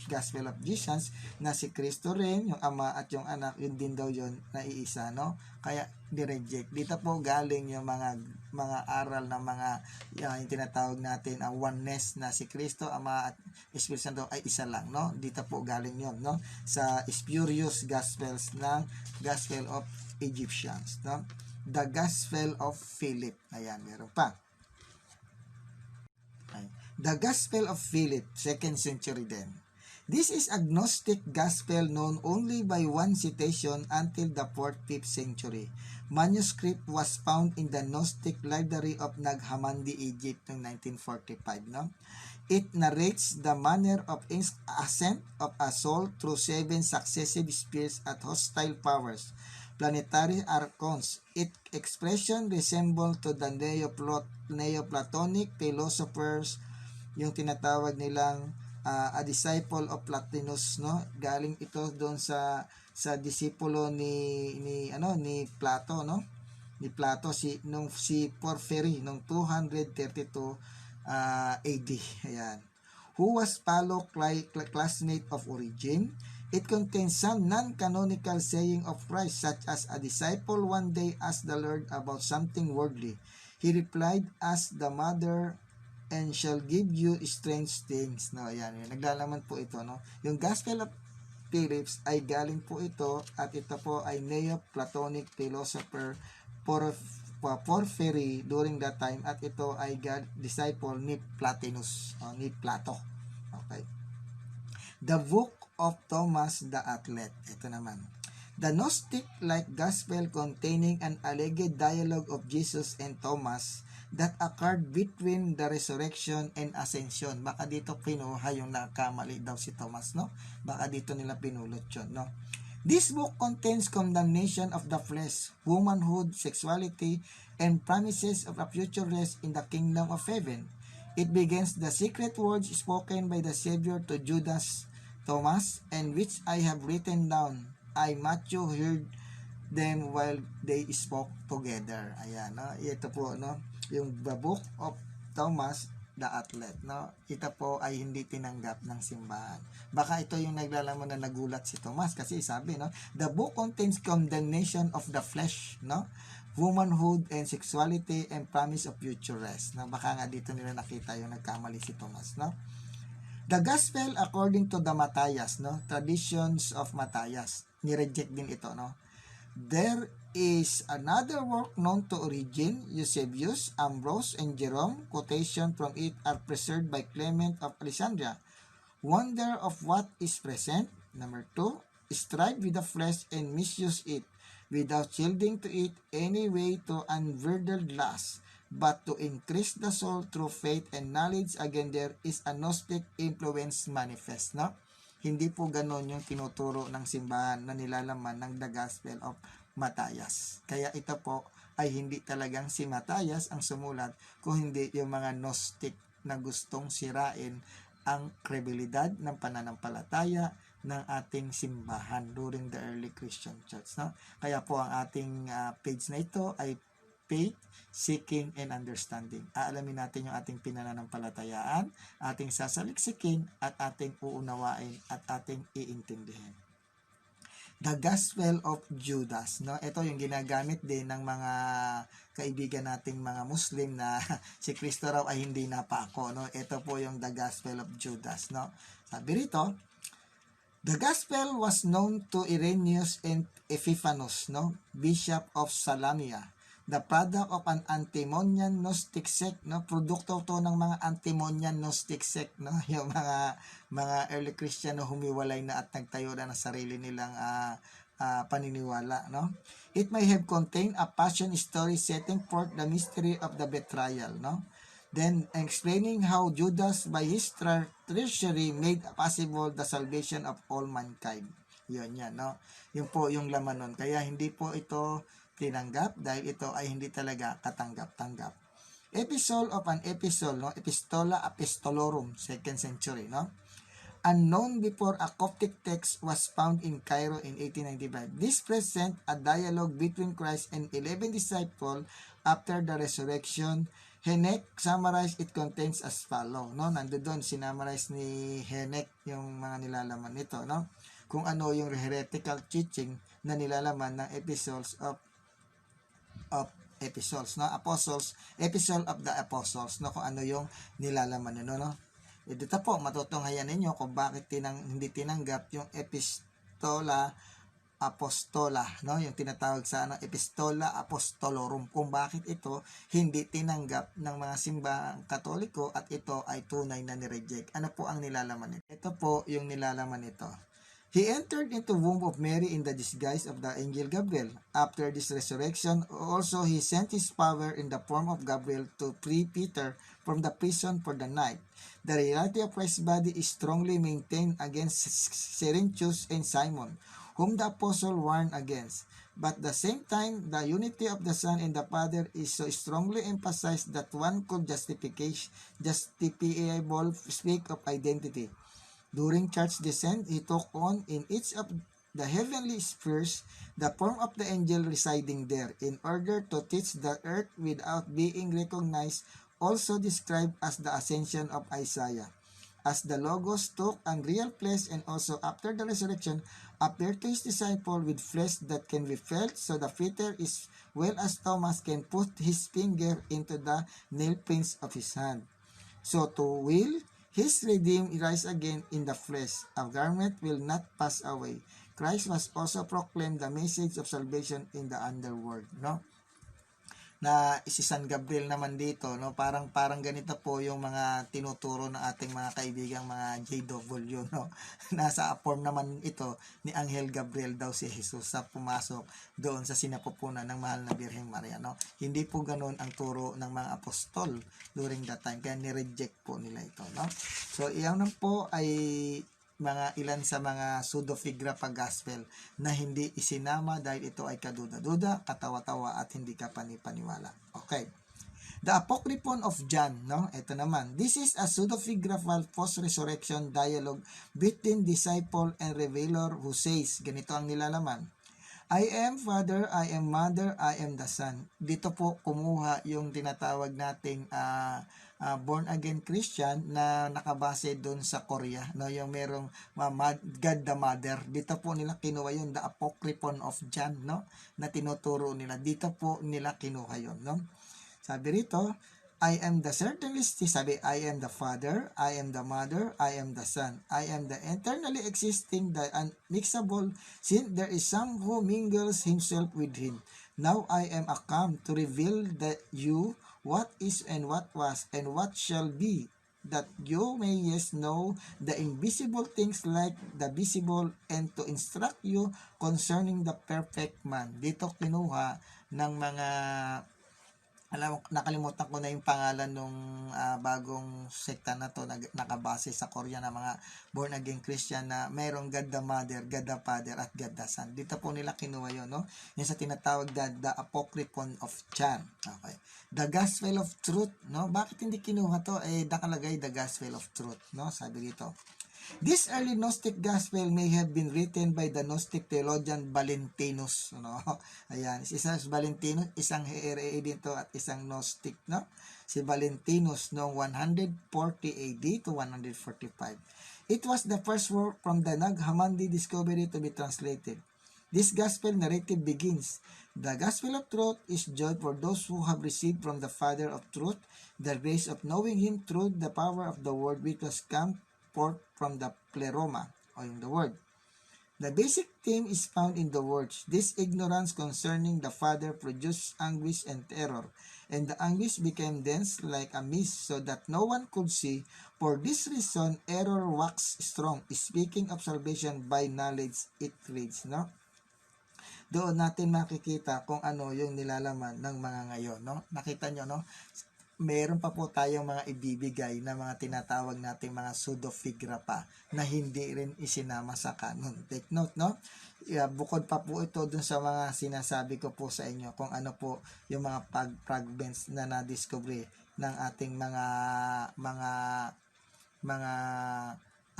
Gospel of Jesus na si Kristo rin, yung Ama at yung Anak, yun din daw yun na iisa, no? Kaya di-reject. Dito po galing yung mga aral na yung tinatawag natin ang oneness na si Kristo, Ama at Espiritu Santo ay isa lang, no? Dito po galing yun, no? Sa spurious gospels ng Gospel of Egyptians, no? The Gospel of Philip. Ayan, meron pa. The Gospel of Philip, 2nd century din. This is agnostic gospel known only by one citation until the 4th-5th century. Manuscript was found in the Gnostic Library of Nag Hammadi, Egypt noong 1945. No? It narrates the manner of ascent of a soul through 7 successive spheres at hostile powers, planetary archons. Its expression resemble to the Neoplatonic philosophers, yung tinatawag nilang a disciple of Plotinus, no? Galing ito doon sa disipulo ni Plato, no? Ni Plato si Porphyry nung 232 AD. Ayan. Who was fellow classmate of Origen. It contains some non-canonical saying of Christ, such as a disciple one day asked the Lord about something worldly. He replied, "Ask the mother and shall give you strange things." No, ayan, naglalaman po ito, no. Yung Gospel of Phillips ay galing po ito, at ito po ay Neoplatonic philosopher Porphyry during that time, at ito ay disciple ni Plotinus, ni Plato. Okay. The Book of Thomas the Athlete. Ito naman. The Gnostic-like gospel containing an alleged dialogue of Jesus and Thomas that occurred between the resurrection and ascension. Baka dito kinuha yung nakamali daw si Thomas, no? Baka dito nila pinulot yun, no? This book contains condemnation of the flesh, womanhood, sexuality, and promises of a future rest in the kingdom of heaven. It begins the secret words spoken by the Savior to Judas, Thomas, and which I have written down. I, Matthew, heard them while they spoke together. Ayan, no? Ito po, no? Yung The Book of Thomas the Athlete, no? Ito po ay hindi tinanggap ng simbahan. Baka ito yung naglalaman na nagulat si Thomas, kasi sabi, no? The book contains condemnation of the flesh, no? Womanhood and sexuality and promise of future rest. No? Baka nga dito nila nakita yung nagkamali si Thomas, no? The Gospel according to the Matthias, no? Traditions of Matthias. Ni-reject din ito, no? There is another work known to Origen, Eusebius, Ambrose, and Jerome. Quotation from it are preserved by Clement of Alexandria. Wonder of what is present. Number 2, strive with the flesh and misuse it, without yielding to it any way to unbridled lust, but to increase the soul through faith and knowledge. Again, there is a Gnostic influence manifest, no? Hindi po ganon yung tinuturo ng simbahan na nilalaman ng The Gospel of Matthias. Kaya ito po ay hindi talagang si Matthias ang sumulat, kung hindi yung mga Gnostic na gustong sirain ang kredibilidad ng pananampalataya ng ating simbahan during the early Christian church, no? Kaya po ang ating page na ito ay Faith, Seeking, and Understanding. Aalamin natin yung ating pinananampalatayaan, ating sasaliksikin, at ating uunawain, at ating iintindihin. The Gospel of Judas, no? Ito yung ginagamit din ng mga kaibigan nating mga Muslim na si Kristo raw ay hindi napako, no? Ito po yung The Gospel of Judas, no? Sabi rito, the Gospel was known to Irenaeus and Epiphanes, no? Bishop of Salamia, the product of an antinomian Gnostic sect, no? Produkto to ng mga antinomian Gnostic sect, no? Yung mga early Christian na humiwalay na at nagtayo na ng sarili nilang paniniwala, no? It may have contained a passion story setting forth the mystery of the betrayal, no? Then explaining how Judas by his treachery made possible the salvation of all mankind. Yun yan, no? Yun po yung laman nun. Kaya hindi po ito tinanggap dahil ito ay hindi talaga katanggap-tanggap. Epistle of an epistle, no? Epistola Apostolorum, 2nd century, no? Unknown before a Coptic text was found in Cairo in 1895. This present a dialogue between Christ and 11 disciples after the resurrection. Henek summarized it contains as follow, no? Nandoon sinamarize ni Henek yung mga nilalaman nito, no? Kung ano yung heretical teaching na nilalaman ng epistles of epistles, no? Apostles, epistle of the apostles, no? Kung ano yung nilalaman nito, no? Dito po matutunghayan ninyo kung bakit hindi tinanggap yung epistola Apostola, no? Yung tinatawag sa Epistola Apostolorum, kung bakit ito hindi tinanggap ng mga simbahang Katoliko at ito ay tunay na nireject. Ano po ang nilalaman nito? Ito po yung nilalaman nito. He entered into womb of Mary in the disguise of the angel Gabriel. After this resurrection, also he sent his power in the form of Gabriel to free Peter from the prison for the night. The reality of Christ's body is strongly maintained against Cerinthus and Simon, whom the apostle warned against. But at the same time, the unity of the Son and the Father is so strongly emphasized that one could justifiable speak of identity. During church descent, he took on in each of the heavenly spheres the form of the angel residing there, in order to teach the earth without being recognized, also described as the ascension of Isaiah. As the Logos took on real flesh and also after the resurrection appeared to his disciple with flesh that can be felt, so the Peter as well as Thomas can put his finger into the nail prints of his hand. So to will his redeemed rise again in the flesh, a garment will not pass away. Christ was also proclaimed the message of salvation in the underworld, no? Na si San Gabriel naman dito, no, parang ganito po yung mga tinuturo ng ating mga kaibigang mga JW, no. Nasa form naman ito ni Anghel Gabriel daw si Jesus sa pumasok doon sa sinapupunan ng mahal na Birheng Maria, no. Hindi po ganoon ang turo ng mga apostol during that time, kaya ni-reject po nila ito, no. So iyan po ay mga ilan sa mga pseudepigrapha gospel na hindi isinama dahil ito ay kaduda-duda, katawa-tawa at hindi ka panipaniwala. Okay. The Apocryphon of John, no? Ito naman. This is a pseudepigraphal post-resurrection dialogue between disciple and revealer who says, ganito ang nilalaman, I am Father, I am Mother, I am the Son. Dito po kumuha yung tinatawag nating born again Christian na nakabase doon sa Korea, no, yung merong God the Mother. Dito po nila kinuha yun, the Apocryphon of John, no, na tinuturo nila. Dito po nila kinuha yun, no. Sabi rito, I am the certainly, sabi, I am the Father, I am the Mother, I am the Son, I am the eternally existing, the unmixable, since there is some who mingles himself with him. Now I am come to reveal that you what is and what was and what shall be, that you may know the invisible things like the visible, and to instruct you concerning the perfect man. Dito kinuha ng mga, nakalimutan ko na yung pangalan nung bagong sekta na to, nakabase sa Korea na mga born again Christian na mayroong God the Mother, God the Father at God the Son. Dito po nila kinuha yun, no? Yung sa tinatawag na the Apocryphon of John. Okay. The Gospel of Truth, no? Bakit hindi kinuha to? Nakalagay the Gospel of Truth, no? Sabi dito, this early Gnostic Gospel may have been written by the Gnostic theologian Valentinus, no? Ayan, isang Valentinus, isang here dito at isang Gnostic, no? Si Valentinus noong 140 AD to 145. It was the first work from the Nag Hammadi discovery to be translated. This gospel narrative begins, the gospel of truth is joy for those who have received from the Father of truth the grace of knowing him through the power of the word which was come forth from the pleroma, or in the word. The basic theme is found in the words, this ignorance concerning the Father produced anguish and terror, and the anguish became dense like a mist so that no one could see. For this reason, error waxed strong. Speaking of salvation by knowledge, it reads, no? Doon natin makikita kung ano yung nilalaman ng mga ngayon, no? Nakita nyo, no? Meron pa po tayong mga ibibigay na mga tinatawag nating mga pseudepigrapha na hindi rin isinama sa canon. Take note, no? Bukod pa po ito dun sa mga sinasabi ko po sa inyo kung ano po yung mga fragments na na-discovery ng ating mga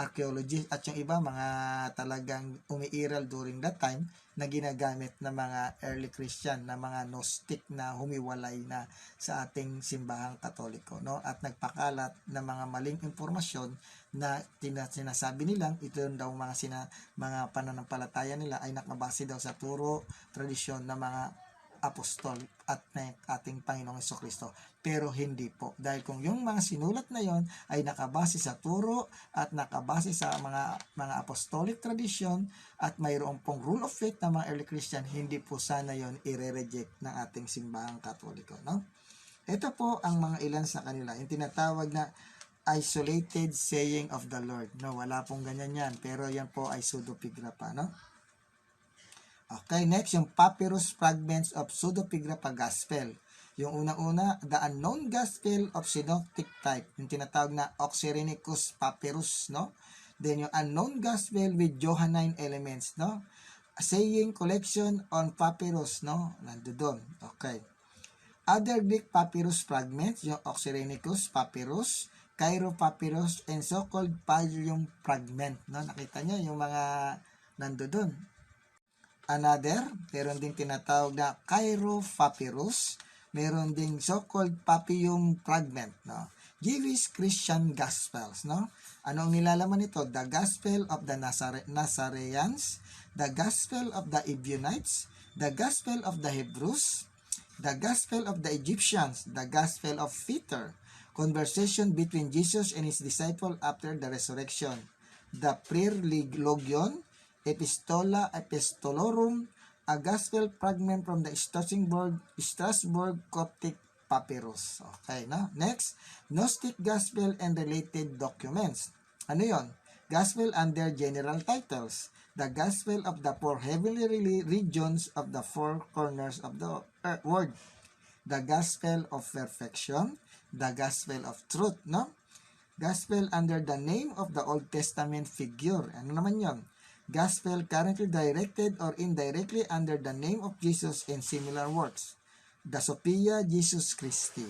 archaeologists at yung iba mga talagang umiiral during that time na ginagamit ng mga early Christian na mga Gnostic na humiwalay na sa ating simbahang Katoliko, no, at nagpakalat ng mga maling impormasyon na sinasabi nilang ito daw mga pananampalataya nila ay nakabase daw sa turo, tradisyon ng mga apostol at ng ating Panginoong Jesucristo. Pero hindi po. Dahil kung yung mga sinulat na yon ay nakabase sa turo at nakabase sa mga apostolic tradition at mayroon pong rule of faith ng mga early Christian, hindi po sana yon i-reject ng ating simbahang Katoliko. No? Ito po ang mga ilan sa kanila. Yung tinatawag na isolated saying of the Lord. No, wala pong ganyan yan. Pero yan po ay pseudepigrapha. No? Okay, next, yung papyrus fragments of pseudepigrapha gospel. Yung unang-una, the unknown gospel of synoptic type. Yung tinatawag na Oxyrhynchus papyrus, no? Then yung unknown gospel with Johannine elements, no? A saying collection on papyrus, no? Nandoon. Okay. Other Greek papyrus fragments, yung Oxyrhynchus papyrus, Cairo papyrus, and so-called Pallium fragment, no? Nakita nyo yung mga nandoon. Another, meron din tinatawag na Cairo papyrus, meron ding so-called Papillum fragment, no? Jewish Christian Gospels, no? Ano ang nilalaman nito? The Gospel of the Nazareans, the Gospel of the Ebionites, the Gospel of the Hebrews, the Gospel of the Egyptians, the Gospel of Peter, conversation between Jesus and his disciple after the resurrection, the Prayer Logion, Epistola Epistolorum, a gospel fragment from the Strasbourg Coptic Papyrus. Okay, no? Next, Gnostic Gospel and related documents. Ano yon? Gospel under general titles. The Gospel of the four heavenly regions of the four corners of the world. The Gospel of perfection. The Gospel of truth, no? Gospel under the name of the Old Testament figure. Ano naman yon? Gospel currently directed or indirectly under the name of Jesus in similar works. The Sophia Jesus Christi,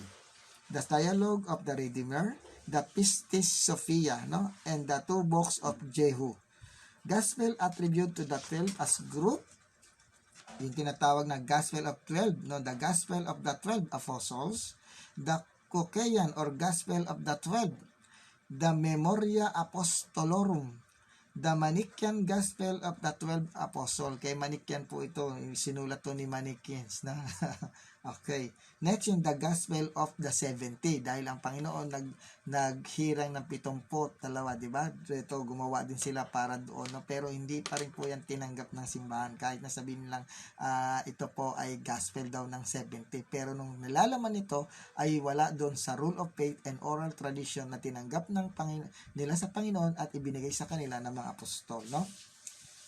the Dialogue of the Redeemer, the Pistis Sophia, no? And the two books of Jehu. Gospel attribute to the 12 as group, yung tinatawag na Gospel of 12, no? The Gospel of the 12 Apostles, the Cocaean or Gospel of the 12, the Memoria Apostolorum, the Manichaean Gospel of the 12 Apostle. Kay Manichaean po ito, sinulat to ni Manichaeans na. Okay. Next, yung the Gospel of the 70. Dahil ang Panginoon naghirang ng 72, di ba? Ito, gumawa din sila para doon. No? Pero hindi pa rin po yan tinanggap ng simbahan. Kahit nasabihin nilang ito po ay Gospel daw ng 70. Pero nung nalalaman ito, ay wala doon sa rule of faith and oral tradition na tinanggap ng nila sa Panginoon at ibinigay sa kanila ng mga apostol. No?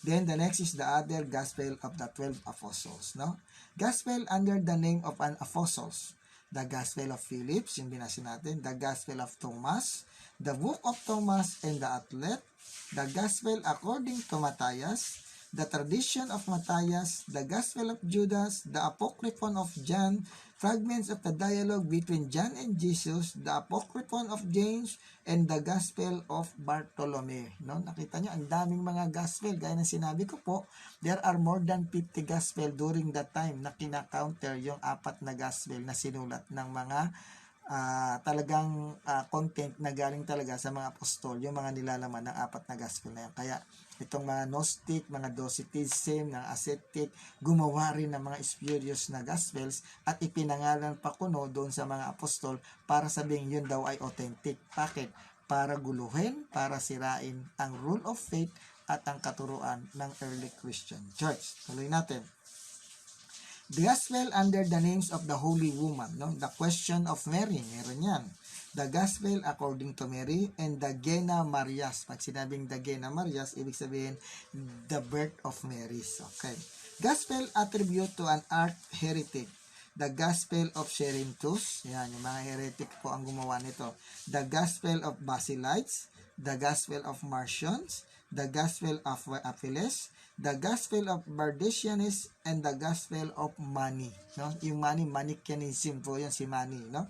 Then the next is the other Gospel of the 12 Apostles. No? Gospel under the name of an apostles. The Gospel of Philip, yung binasa natin. The Gospel of Thomas. The Book of Thomas and the Athlete. The Gospel according to Matthias. The Tradition of Matthias. The Gospel of Judas. The Apocryphon of John. Fragments of the dialogue between John and Jesus. The Apocryphon of James. And the Gospel of Bartolome. No? Nakita nyo, ang daming mga gospel. Gaya ng sinabi ko po, there are more than 50 gospel during that time na kina-counter yung 4 na gospel na sinulat ng mga talagang content na galing talaga sa mga apostol, yung mga nilalaman ng 4 na gospel na yan. Kaya itong mga Gnostic, mga Docetism, mga Ascetic, gumawa rin ng mga spurious na gospels at ipinangalan pa kuno doon sa mga apostol para sabing yun daw ay authentic. Bakit? Para guluhin, para sirain ang rule of faith at ang katuruan ng early Christian Church. Tuloy natin. The Gospel under the names of the Holy Woman, no? The Question of Mary, meron yan. The Gospel according to Mary and the Gena Marias. Pag sinabing the Gena Marias, ibig sabihin the birth of Mary. Okay. Gospel attribute to an art heretic. The Gospel of Cerinthus, yan, yung mga heretic po ang gumawa nito. The Gospel of Basilites, the Gospel of Marcions, the Gospel of Aphiles, the Gospel of Bardesianus, and the Gospel of Mani. No? Yung Mani, Manichaeanism po yan, si Mani. No?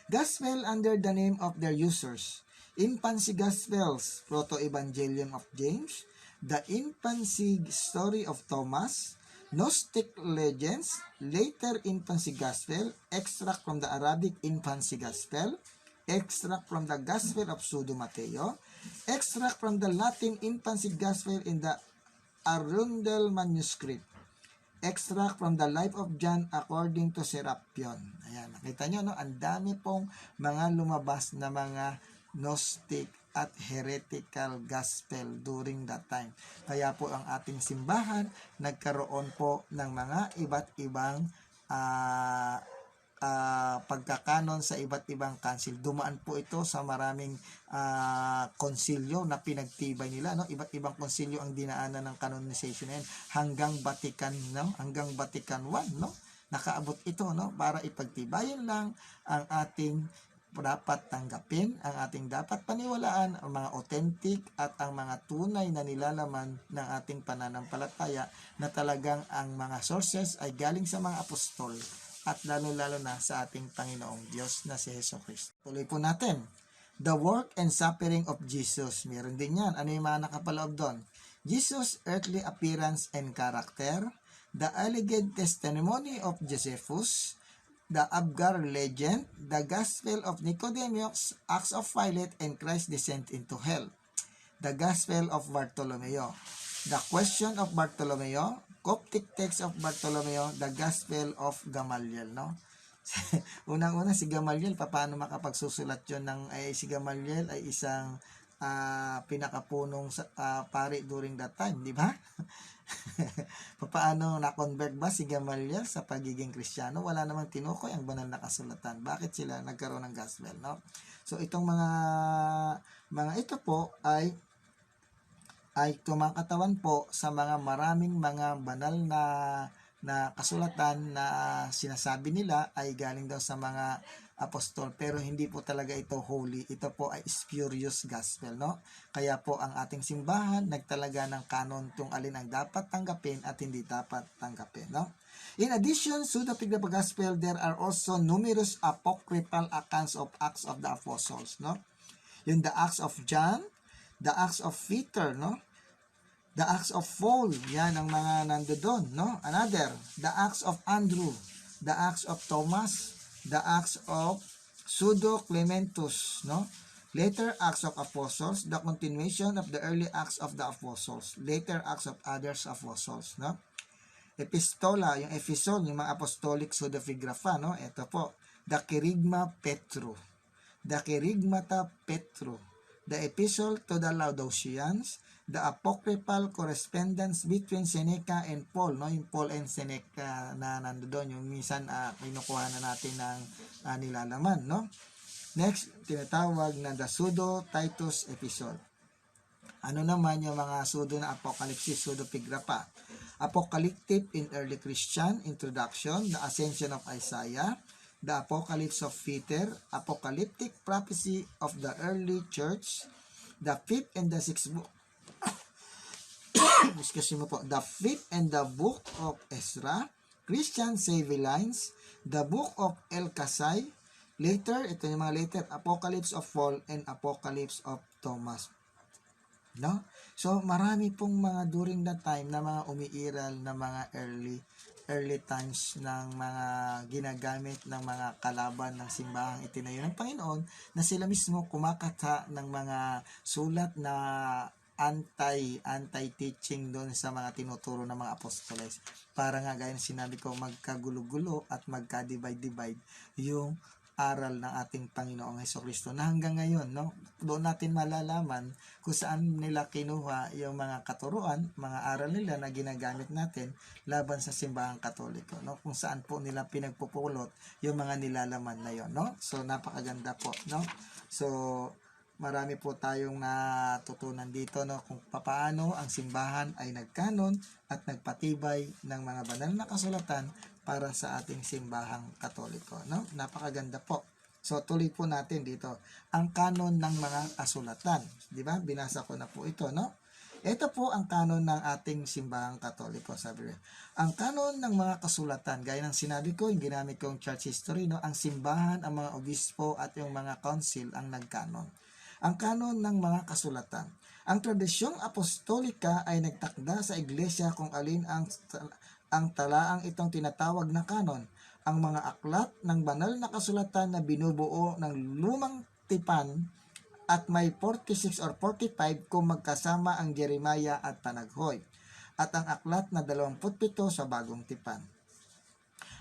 Gospel under the name of their users. Infancy Gospels, Proto-Evangelium of James, the Infancy Story of Thomas, Gnostic Legends, later Infancy Gospel, extract from the Arabic Infancy Gospel, extract from the Gospel of Pseudo Mateo, extract from the Latin Infancy Gospel in the Arundel manuscript. extract from the life of John according to Serapion. Ayan, nakita nyo, no? Ang dami pong mga lumabas na mga Gnostic at heretical gospel during that time. Kaya po ang ating simbahan nagkaroon po ng mga iba't ibang pagkakanon sa iba't ibang council. Dumaan po ito sa maraming konsilyo na pinagtibay nila, no? Iba't ibang konsilyo ang dinaanan ng canonization na yan hanggang Vatican, no? Hanggang Vatican I, no? Nakaabot ito, no? Para ipagtibayan lang ang ating dapat tanggapin, ang ating dapat paniwalaan, ang mga authentic at ang mga tunay na nilalaman ng ating pananampalataya na talagang ang mga sources ay galing sa mga apostol at lalo-lalo na sa ating Panginoong Diyos na si Jesucristo. Tuloy po natin. The work and suffering of Jesus. Meron din yan. Ano yung mga nakapaloob doon? Jesus' earthly appearance and character, the alleged testimony of Josephus, the Abgar legend, the Gospel of Nicodemus, Acts of Pilate, and Christ's descent into hell. The Gospel of Bartolomeo, the question of Bartolomeo, Coptic text of Bartolomeo, the Gospel of Gamaliel, no? Unang-una si Gamaliel, paano makapagsusulat yun si Gamaliel ay isang pinakapunong pari during that time, di ba? Paano na-convert ba si Gamaliel sa pagiging Kristiyano? Wala namang tinukoy ang banal na kasulatan. Bakit sila nagkaroon ng gospel, no? So itong mga ito po ay kumakatawan po sa mga maraming mga banal na kasulatan na sinasabi nila ay galing daw sa mga apostol, pero hindi po talaga ito holy. Ito po ay spurious gospel, no? Kaya po ang ating simbahan nagtalaga ng canon kung alin ang dapat tanggapin at hindi dapat tanggapin, no? In addition to the Pseudepigrapha Gospel, there are also numerous apocryphal accounts of Acts of the Apostles, no? Yung the Acts of John, the Acts of Peter, no? The Acts of Paul, yan ang mga nandoon, no? Another, the Acts of Andrew, the Acts of Thomas, the Acts of Pseudo Clementus, no? Later Acts of Apostles, the continuation of the early Acts of the Apostles, later Acts of others apostles, no? Epistola, yung epistle, yung mga apostolic pseudepigrapha, no? Ito po, the Kerygma Petro, the Kerygmata Petro, the epistle to the Laodiceans, the apocryphal correspondence between Seneca and Paul, no? Yung Paul and Seneca na nandoon, yung minsan kinukuha na natin ng nilalaman, no? Next, tinatawag na the Pseudo Titus epistle. Ano naman yung mga pseudo na apocalypse, pseudepigrapha? Apocalyptic in early Christian introduction, the ascension of Isaiah, the apocalypse of Peter, apocalyptic prophecy of the early church, the fifth and the sixth book, excuse me po, the fifth and the book of Ezra, Christian Savvy Lines, the book of El Kasai, later, ito yung mga later, apocalypse of Paul and apocalypse of Thomas. No? So, marami pong mga during that time na mga umiiral na mga early times ng mga ginagamit ng mga kalaban ng simbahang itinayo ng Panginoon na sila mismo kumakata ng mga sulat na anti-teaching doon sa mga tinuturo ng mga apostoles. Para nga gaya ng sinabi ko, magkagulo-gulo at magka-divide-divide yung aral ng ating Panginoong Hesukristo na hanggang ngayon, no? Doon natin malalaman kung saan nila kinuha yung mga katuruan, mga aral nila na ginagamit natin laban sa simbahang Katoliko, no? Kung saan po nila pinagpupulot yung mga nilalaman na yon, no? So napakaganda po, no? So marami po tayong natutunan dito, no, kung paano ang simbahan ay nagkanon at nagpatibay ng mga banal na kasulatan para sa ating simbahang Katoliko, no? Napakaganda po. So tuloy po natin dito ang kanon ng mga kasulatan, di ba? Binasa ko na po ito, no? Ito po ang kanon ng ating simbahang Katoliko, sabi ko. Ang kanon ng mga kasulatan, gaya ng sinabi ko, yung ginamit kong church history, no? Ang simbahan, ang mga obispo at yung mga council ang nagkanon. Ang kanon ng mga kasulatan. Ang tradisyong apostolika ay nagtakda sa iglesia kung alin ang talaang itong tinatawag na kanon. Ang mga aklat ng banal na kasulatan na binubuo ng lumang tipan at may 46 or 45 kung magkasama ang Jeremiah at Panaghoy. at ang aklat na 27 sa Bagong Tipan.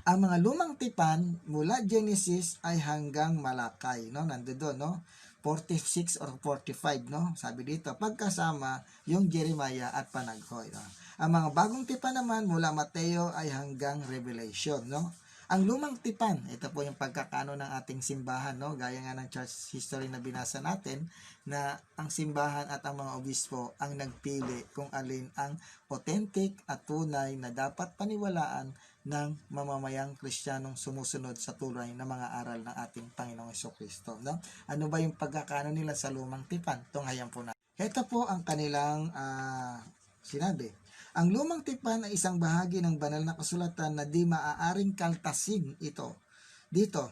Ang mga lumang tipan mula Genesis ay hanggang Malakay, no? Nandoon, no? 46 or 45, no? Sabi dito, pagkasama yung Jeremiah at Panaghoy, no? Ang mga bagong tipan naman mula Mateo ay hanggang Revelation, no? Ang lumang tipan, ito po yung pagkakaano ng ating simbahan, no? Gaya nga ng church history na binasa natin, na ang simbahan at ang mga obispo ang nagpili kung alin ang authentic at tunay na dapat paniwalaan ng mamamayang Kristiyanong sumusunod sa tulay na mga aral ng ating Panginoong Jesucristo, no? Ano ba yung pagkakaano nila sa lumang tipan? Tunghayan po natin. Ito po ang kanilang sinabi. Ang lumang tipan ay isang bahagi ng banal na kasulatan na di maaaring kaltasin ito. Dito,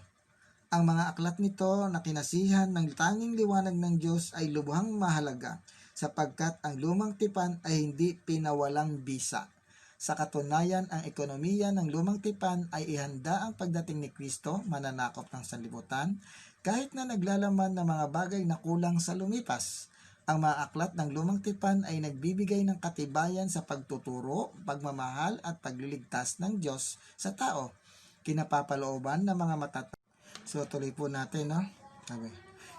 ang mga aklat nito na kinasihan ng tanging liwanag ng Diyos ay lubhang mahalaga sapagkat ang lumang tipan ay hindi pinawalang bisa. Sa katunayan, ang ekonomiya ng lumang tipan ay ihanda ang pagdating ni Kristo, mananakop ng sanlibutan, kahit na naglalaman ng mga bagay na kulang sa lumipas. Ang mga aklat ng lumang tipan ay nagbibigay ng katibayan sa pagtuturo, pagmamahal at pagliligtas ng Diyos sa tao. Kinapapalooban ng mga matatayag. So tuloy po natin, no? Sabi.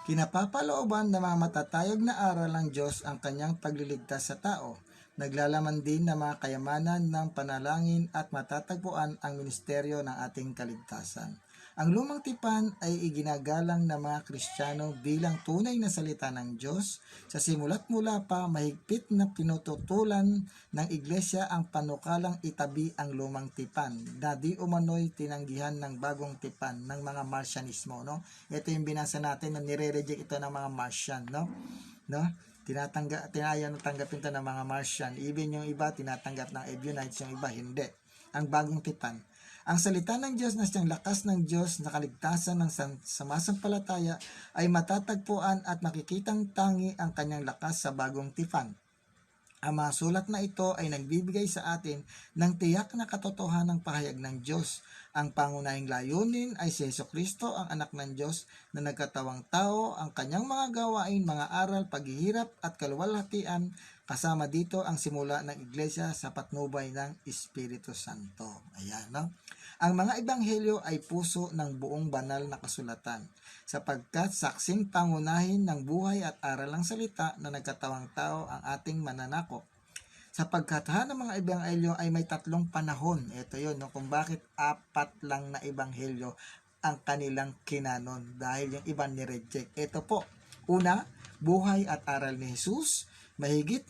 Kinapapalooban ng mga matatayag na aral ng Diyos ang kanyang pagliligtas sa tao. Naglalaman din ng mga kayamanan ng panalangin at matatagpuan ang ministeryo ng ating kaligtasan. Ang lumang tipan ay iginagalang ng mga Kristiyano bilang tunay na salita ng Diyos. Sa simula't mula pa, mahigpit na pinututulan ng Iglesia ang panukalang itabi ang lumang tipan na di umano'y tinanggihan ng bagong tipan ng mga Martianismo, no? Ito yung binasa natin na nire-reject ito ng mga Martian, no? Tinayaw na tanggapin ito ng mga Martian. Even yung iba, tinatanggap ng Ebionites, yung iba hindi. Ang bagong tipan. Ang salita ng Diyos na siyang lakas ng Diyos na kaligtasan ng samasampalataya ay matatagpuan at makikitang tangi ang kanyang lakas sa bagong tipan. Ang mga sulat na ito ay nagbibigay sa atin ng tiyak na katotohanan ng pahayag ng Diyos. Ang pangunahing layunin ay si Jesucristo, ang anak ng Diyos na nagkatawang tao, ang kanyang mga gawain, mga aral, paghihirap at kaluwalhatian, kasama dito ang simula ng Iglesia sa patnubay ng Espiritu Santo. Ayan, no? Ang mga ebanghelyo ay puso ng buong banal na kasulatan, sapagkat saksing pangunahin ng buhay at aral ng salita na nagkatawang tao ang ating mananakop. Sa pagkatha ng mga ebanghelyo ay may tatlong panahon. Ito yun, no? Kung bakit 4 lang na ebanghelyo ang kanilang kinanon dahil yung iba ni-reject. Ito po, una, buhay at aral ni Jesus. Mahigpit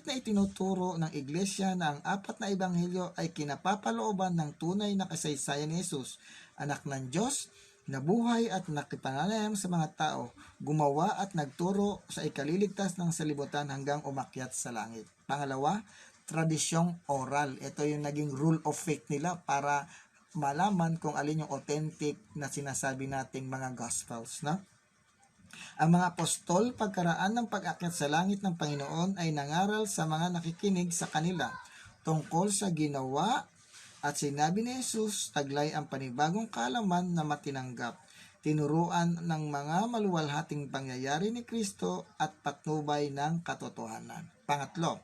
na itinuturo ng Iglesia na ang 4 na ebanghelyo ay kinapapalooban ng tunay na kasaysayan ni Jesus, anak ng Diyos, na buhay at nakipanayam sa mga tao, gumawa at nagturo sa ikaliligtas ng salibutan hanggang umakyat sa langit. Pangalawa, tradisyong oral. Ito yung naging rule of faith nila para malaman kung alin yung authentic na sinasabi nating mga gospels, no? Ang mga apostol pagkaraan ng pag-akyat sa langit ng Panginoon ay nangaral sa mga nakikinig sa kanila tungkol sa ginawa at sinabi ni Jesus, taglay ang panibagong kaalaman na matinanggap, tinuruan ng mga maluwalhating pangyayari ni Kristo at patnubay ng katotohanan. Pangatlo,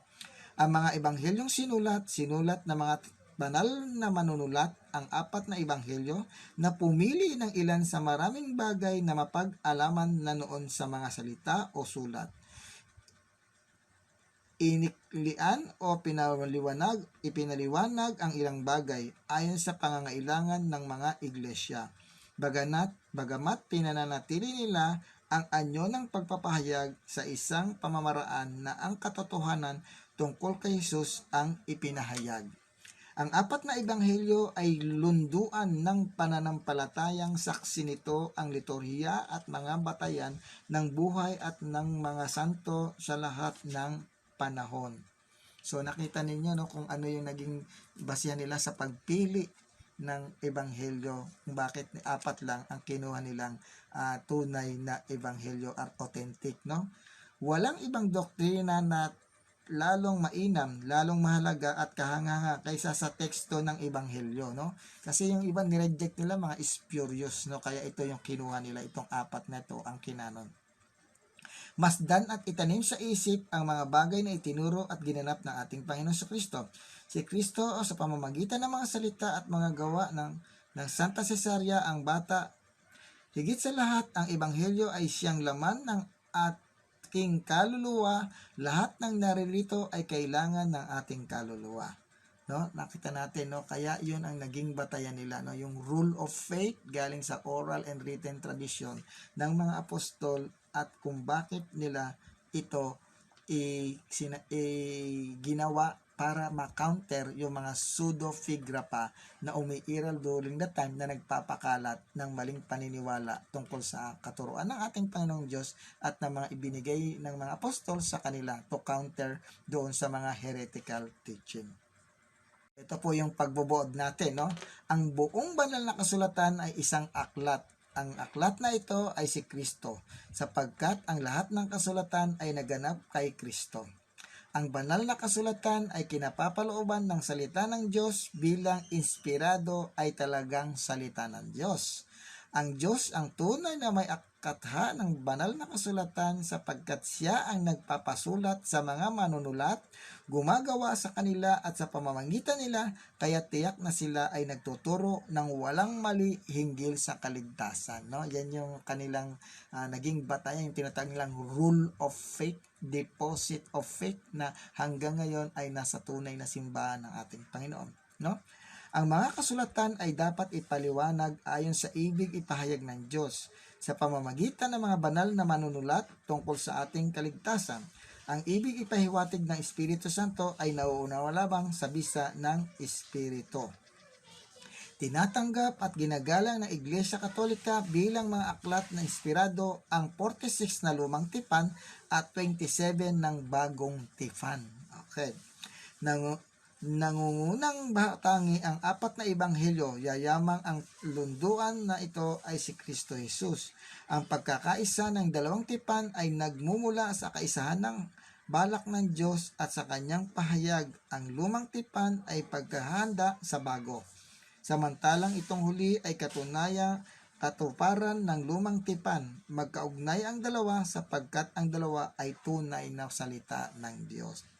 ang mga ebanghelyong sinulat ng mga banal na manunulat, ang 4 na ebanghelyo na pumili ng ilan sa maraming bagay na mapag-alaman na noon sa mga salita o sulat. Iniklian o ipinaliwanag ang ilang bagay ayon sa pangangailangan ng mga iglesia. Bagamat pinananatili nila ang anyo ng pagpapahayag sa isang pamamaraan na ang katotohanan tungkol kay Jesus ang ipinahayag. Ang 4 na ebanghelyo ay lunduan ng pananampalatayang saksi nito ang liturhiya at mga batayan ng buhay at ng mga santo sa lahat ng panahon. So nakita ninyo, no, kung ano yung naging basihan nila sa pagpili ng ebanghelyo, kung bakit 4 lang ang kinuha nilang tunay na ebanghelyo at authentic, no? Walang ibang doktrina na lalong mainam, lalong mahalaga at kahanga kaysa sa teksto ng ebanghelyo, no? Kasi yung iba nireject nila mga spurious, no? Kaya ito yung kinuha nila, itong 4 na ito ang kinanon. Masdan at itanim sa isip ang mga bagay na itinuro at ginanap ng ating Panginoon sa Kristo. Si Kristo sa pamamagitan ng mga salita at mga gawa ng Santa Cesaria ang bata. Higit sa lahat, ang Ebanghelyo ay siyang laman ng ating kaluluwa. Lahat ng naririto ay kailangan ng ating kaluluwa. No, nakita natin, no, kaya yun ang naging batayan nila, no, yung rule of faith galing sa oral and written tradition ng mga apostol at kung bakit nila ito ginawa para ma-counter yung mga pseudo-figrapa na umiiral during the time na nagpapakalat ng maling paniniwala tungkol sa katuruan ng ating Panginoong Diyos at ng mga ibinigay ng mga apostol sa kanila to counter doon sa mga heretical teaching. Ito po yung pagbubuod natin, no? Ang buong banal na kasulatan ay isang aklat. Ang aklat na ito ay si Kristo, sapagkat ang lahat ng kasulatan ay naganap kay Kristo. Ang banal na kasulatan ay kinapapalooban ng salita ng Diyos bilang inspirado ay talagang salita ng Diyos. Ang Diyos ang tunay na may katha ng banal na kasulatan sapagkat siya ang nagpapasulat sa mga manunulat, gumagawa sa kanila at sa pamamagitan nila, kaya tiyak na sila ay nagtuturo ng walang mali hinggil sa kaligtasan. No? Yan yung kanilang naging batayan, yung tinatawag nilang rule of faith, deposit of faith na hanggang ngayon ay nasa tunay na simbahan ng ating Panginoon. No? Ang mga kasulatan ay dapat ipaliwanag ayon sa ibig ipahayag ng Diyos sa pamamagitan ng mga banal na manunulat tungkol sa ating kaligtasan. Ang ibig ipahiwatig ng Espiritu Santo ay nauunawa lamang sa bisa ng Espiritu. Tinatanggap at ginagalang ng Iglesia Katolika bilang mga aklat na inspirado ang 46 na lumang tipan at 27 ng bagong tipan. Okay. Nangungunang batangi ang apat na ebanghelyo, yayamang ang lunduan na ito ay si Kristo Jesus. Ang pagkakaisa ng dalawang tipan ay nagmumula sa kaisahan ng balak ng Diyos at sa kanyang pahayag. Ang lumang tipan ay pagkahanda sa bago. Samantalang itong huli ay katuparan ng lumang tipan. Magkaugnay ang dalawa sapagkat ang dalawa ay tunay na salita ng Diyos.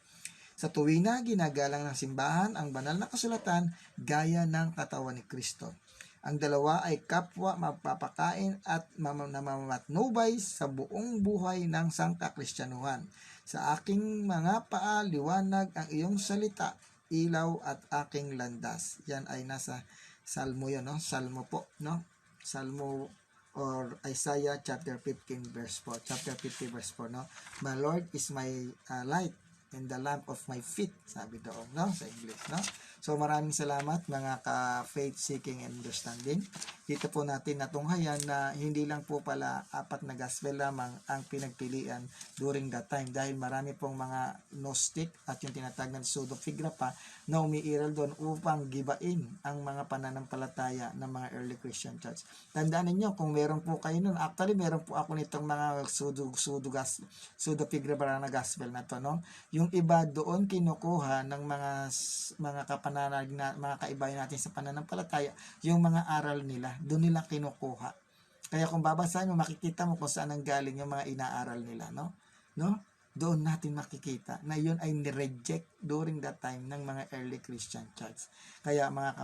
Sa tuwina, ginagalang ng simbahan ang banal na kasulatan gaya ng katawan ni Kristo. Ang dalawa ay kapwa magpapakain at namamatnubay sa buong buhay ng sangkakristyanuhan. Sa aking mga paa, liwanag ang iyong salita, ilaw at aking landas. Yan ay nasa Salmo yun, no? Salmo po, no? Salmo or Isaiah chapter 15 verse 4. Chapter 50 verse 4, no? My Lord is my light and the lamp of my feet, sabi doon, no? Sa English, no? So maraming salamat mga ka-faith seeking and understanding. Dito po natin natunghayan na hindi lang po pala apat na gospel lamang ang pinagpilian during that time dahil marami pong mga gnostic at yung tinatawag ng pseudo-figrapa na umiiral doon upang gibain ang mga pananampalataya ng mga early Christian church. Tandaan ninyo, kung meron po kayo nun, actually meron po ako nitong mga pseudo-figrapa na gospel na to, no? Yung iba doon kinukuha ng mga mga kaibayan natin sa pananampalataya, yung mga aral nila, doon nila kinukuha. Kaya kung babasahin mo, makikita mo kung saan ang galing yung mga inaaral nila, no? Doon natin makikita na yun ay ni-reject during that time ng mga early Christian church. Kaya mga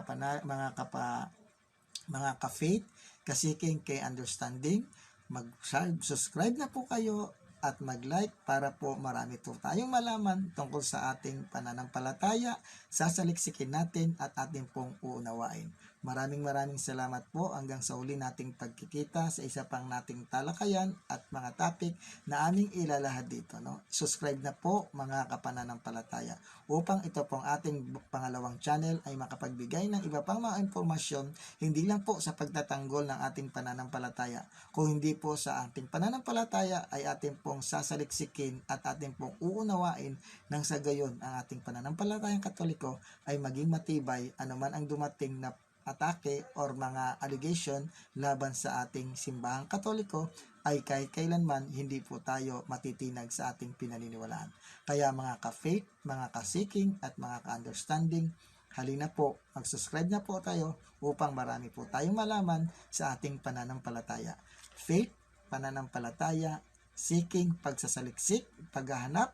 ka-faith, kasiking kay understanding, mag-subscribe na po kayo at mag-like para po marami po tayong malaman tungkol sa ating pananampalataya, sasaliksikin natin at ating pong uunawain. Maraming salamat po hanggang sa uli nating pagkikita sa isa pang nating talakayan at mga topic na aming ilalahad dito. No? Subscribe na po mga kapananampalataya upang ito pong ating pangalawang channel ay makapagbigay ng iba pang mga informasyon hindi lang po sa pagtatanggol ng ating pananampalataya, kung hindi po sa ating pananampalataya ay ating pong sasaliksikin at ating pong uunawain nang sa gayon ang ating pananampalatayang Katoliko ay maging matibay anuman ang dumating na atake or mga allegation laban sa ating simbahang Katoliko ay kahit kailanman hindi po tayo matitinag sa ating pinaniniwalaan. Kaya mga ka-faith, mga ka-seeking at mga ka-understanding, halina po, mag-subscribe na po tayo upang marami po tayong malaman sa ating pananampalataya. Faith, pananampalataya, Seeking, pagsasaliksik, paghahanap,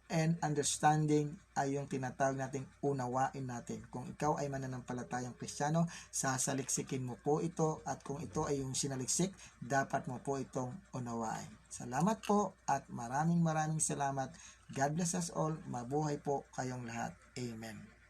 and understanding ay yung tinatawag nating unawain natin. Kung ikaw ay mananampalatayang Kristiyano, sasaliksikin mo po ito, at kung ito ay yung sinaliksik, dapat mo po itong unawain. Salamat po at maraming salamat. God bless us all. Mabuhay po kayong lahat. Amen.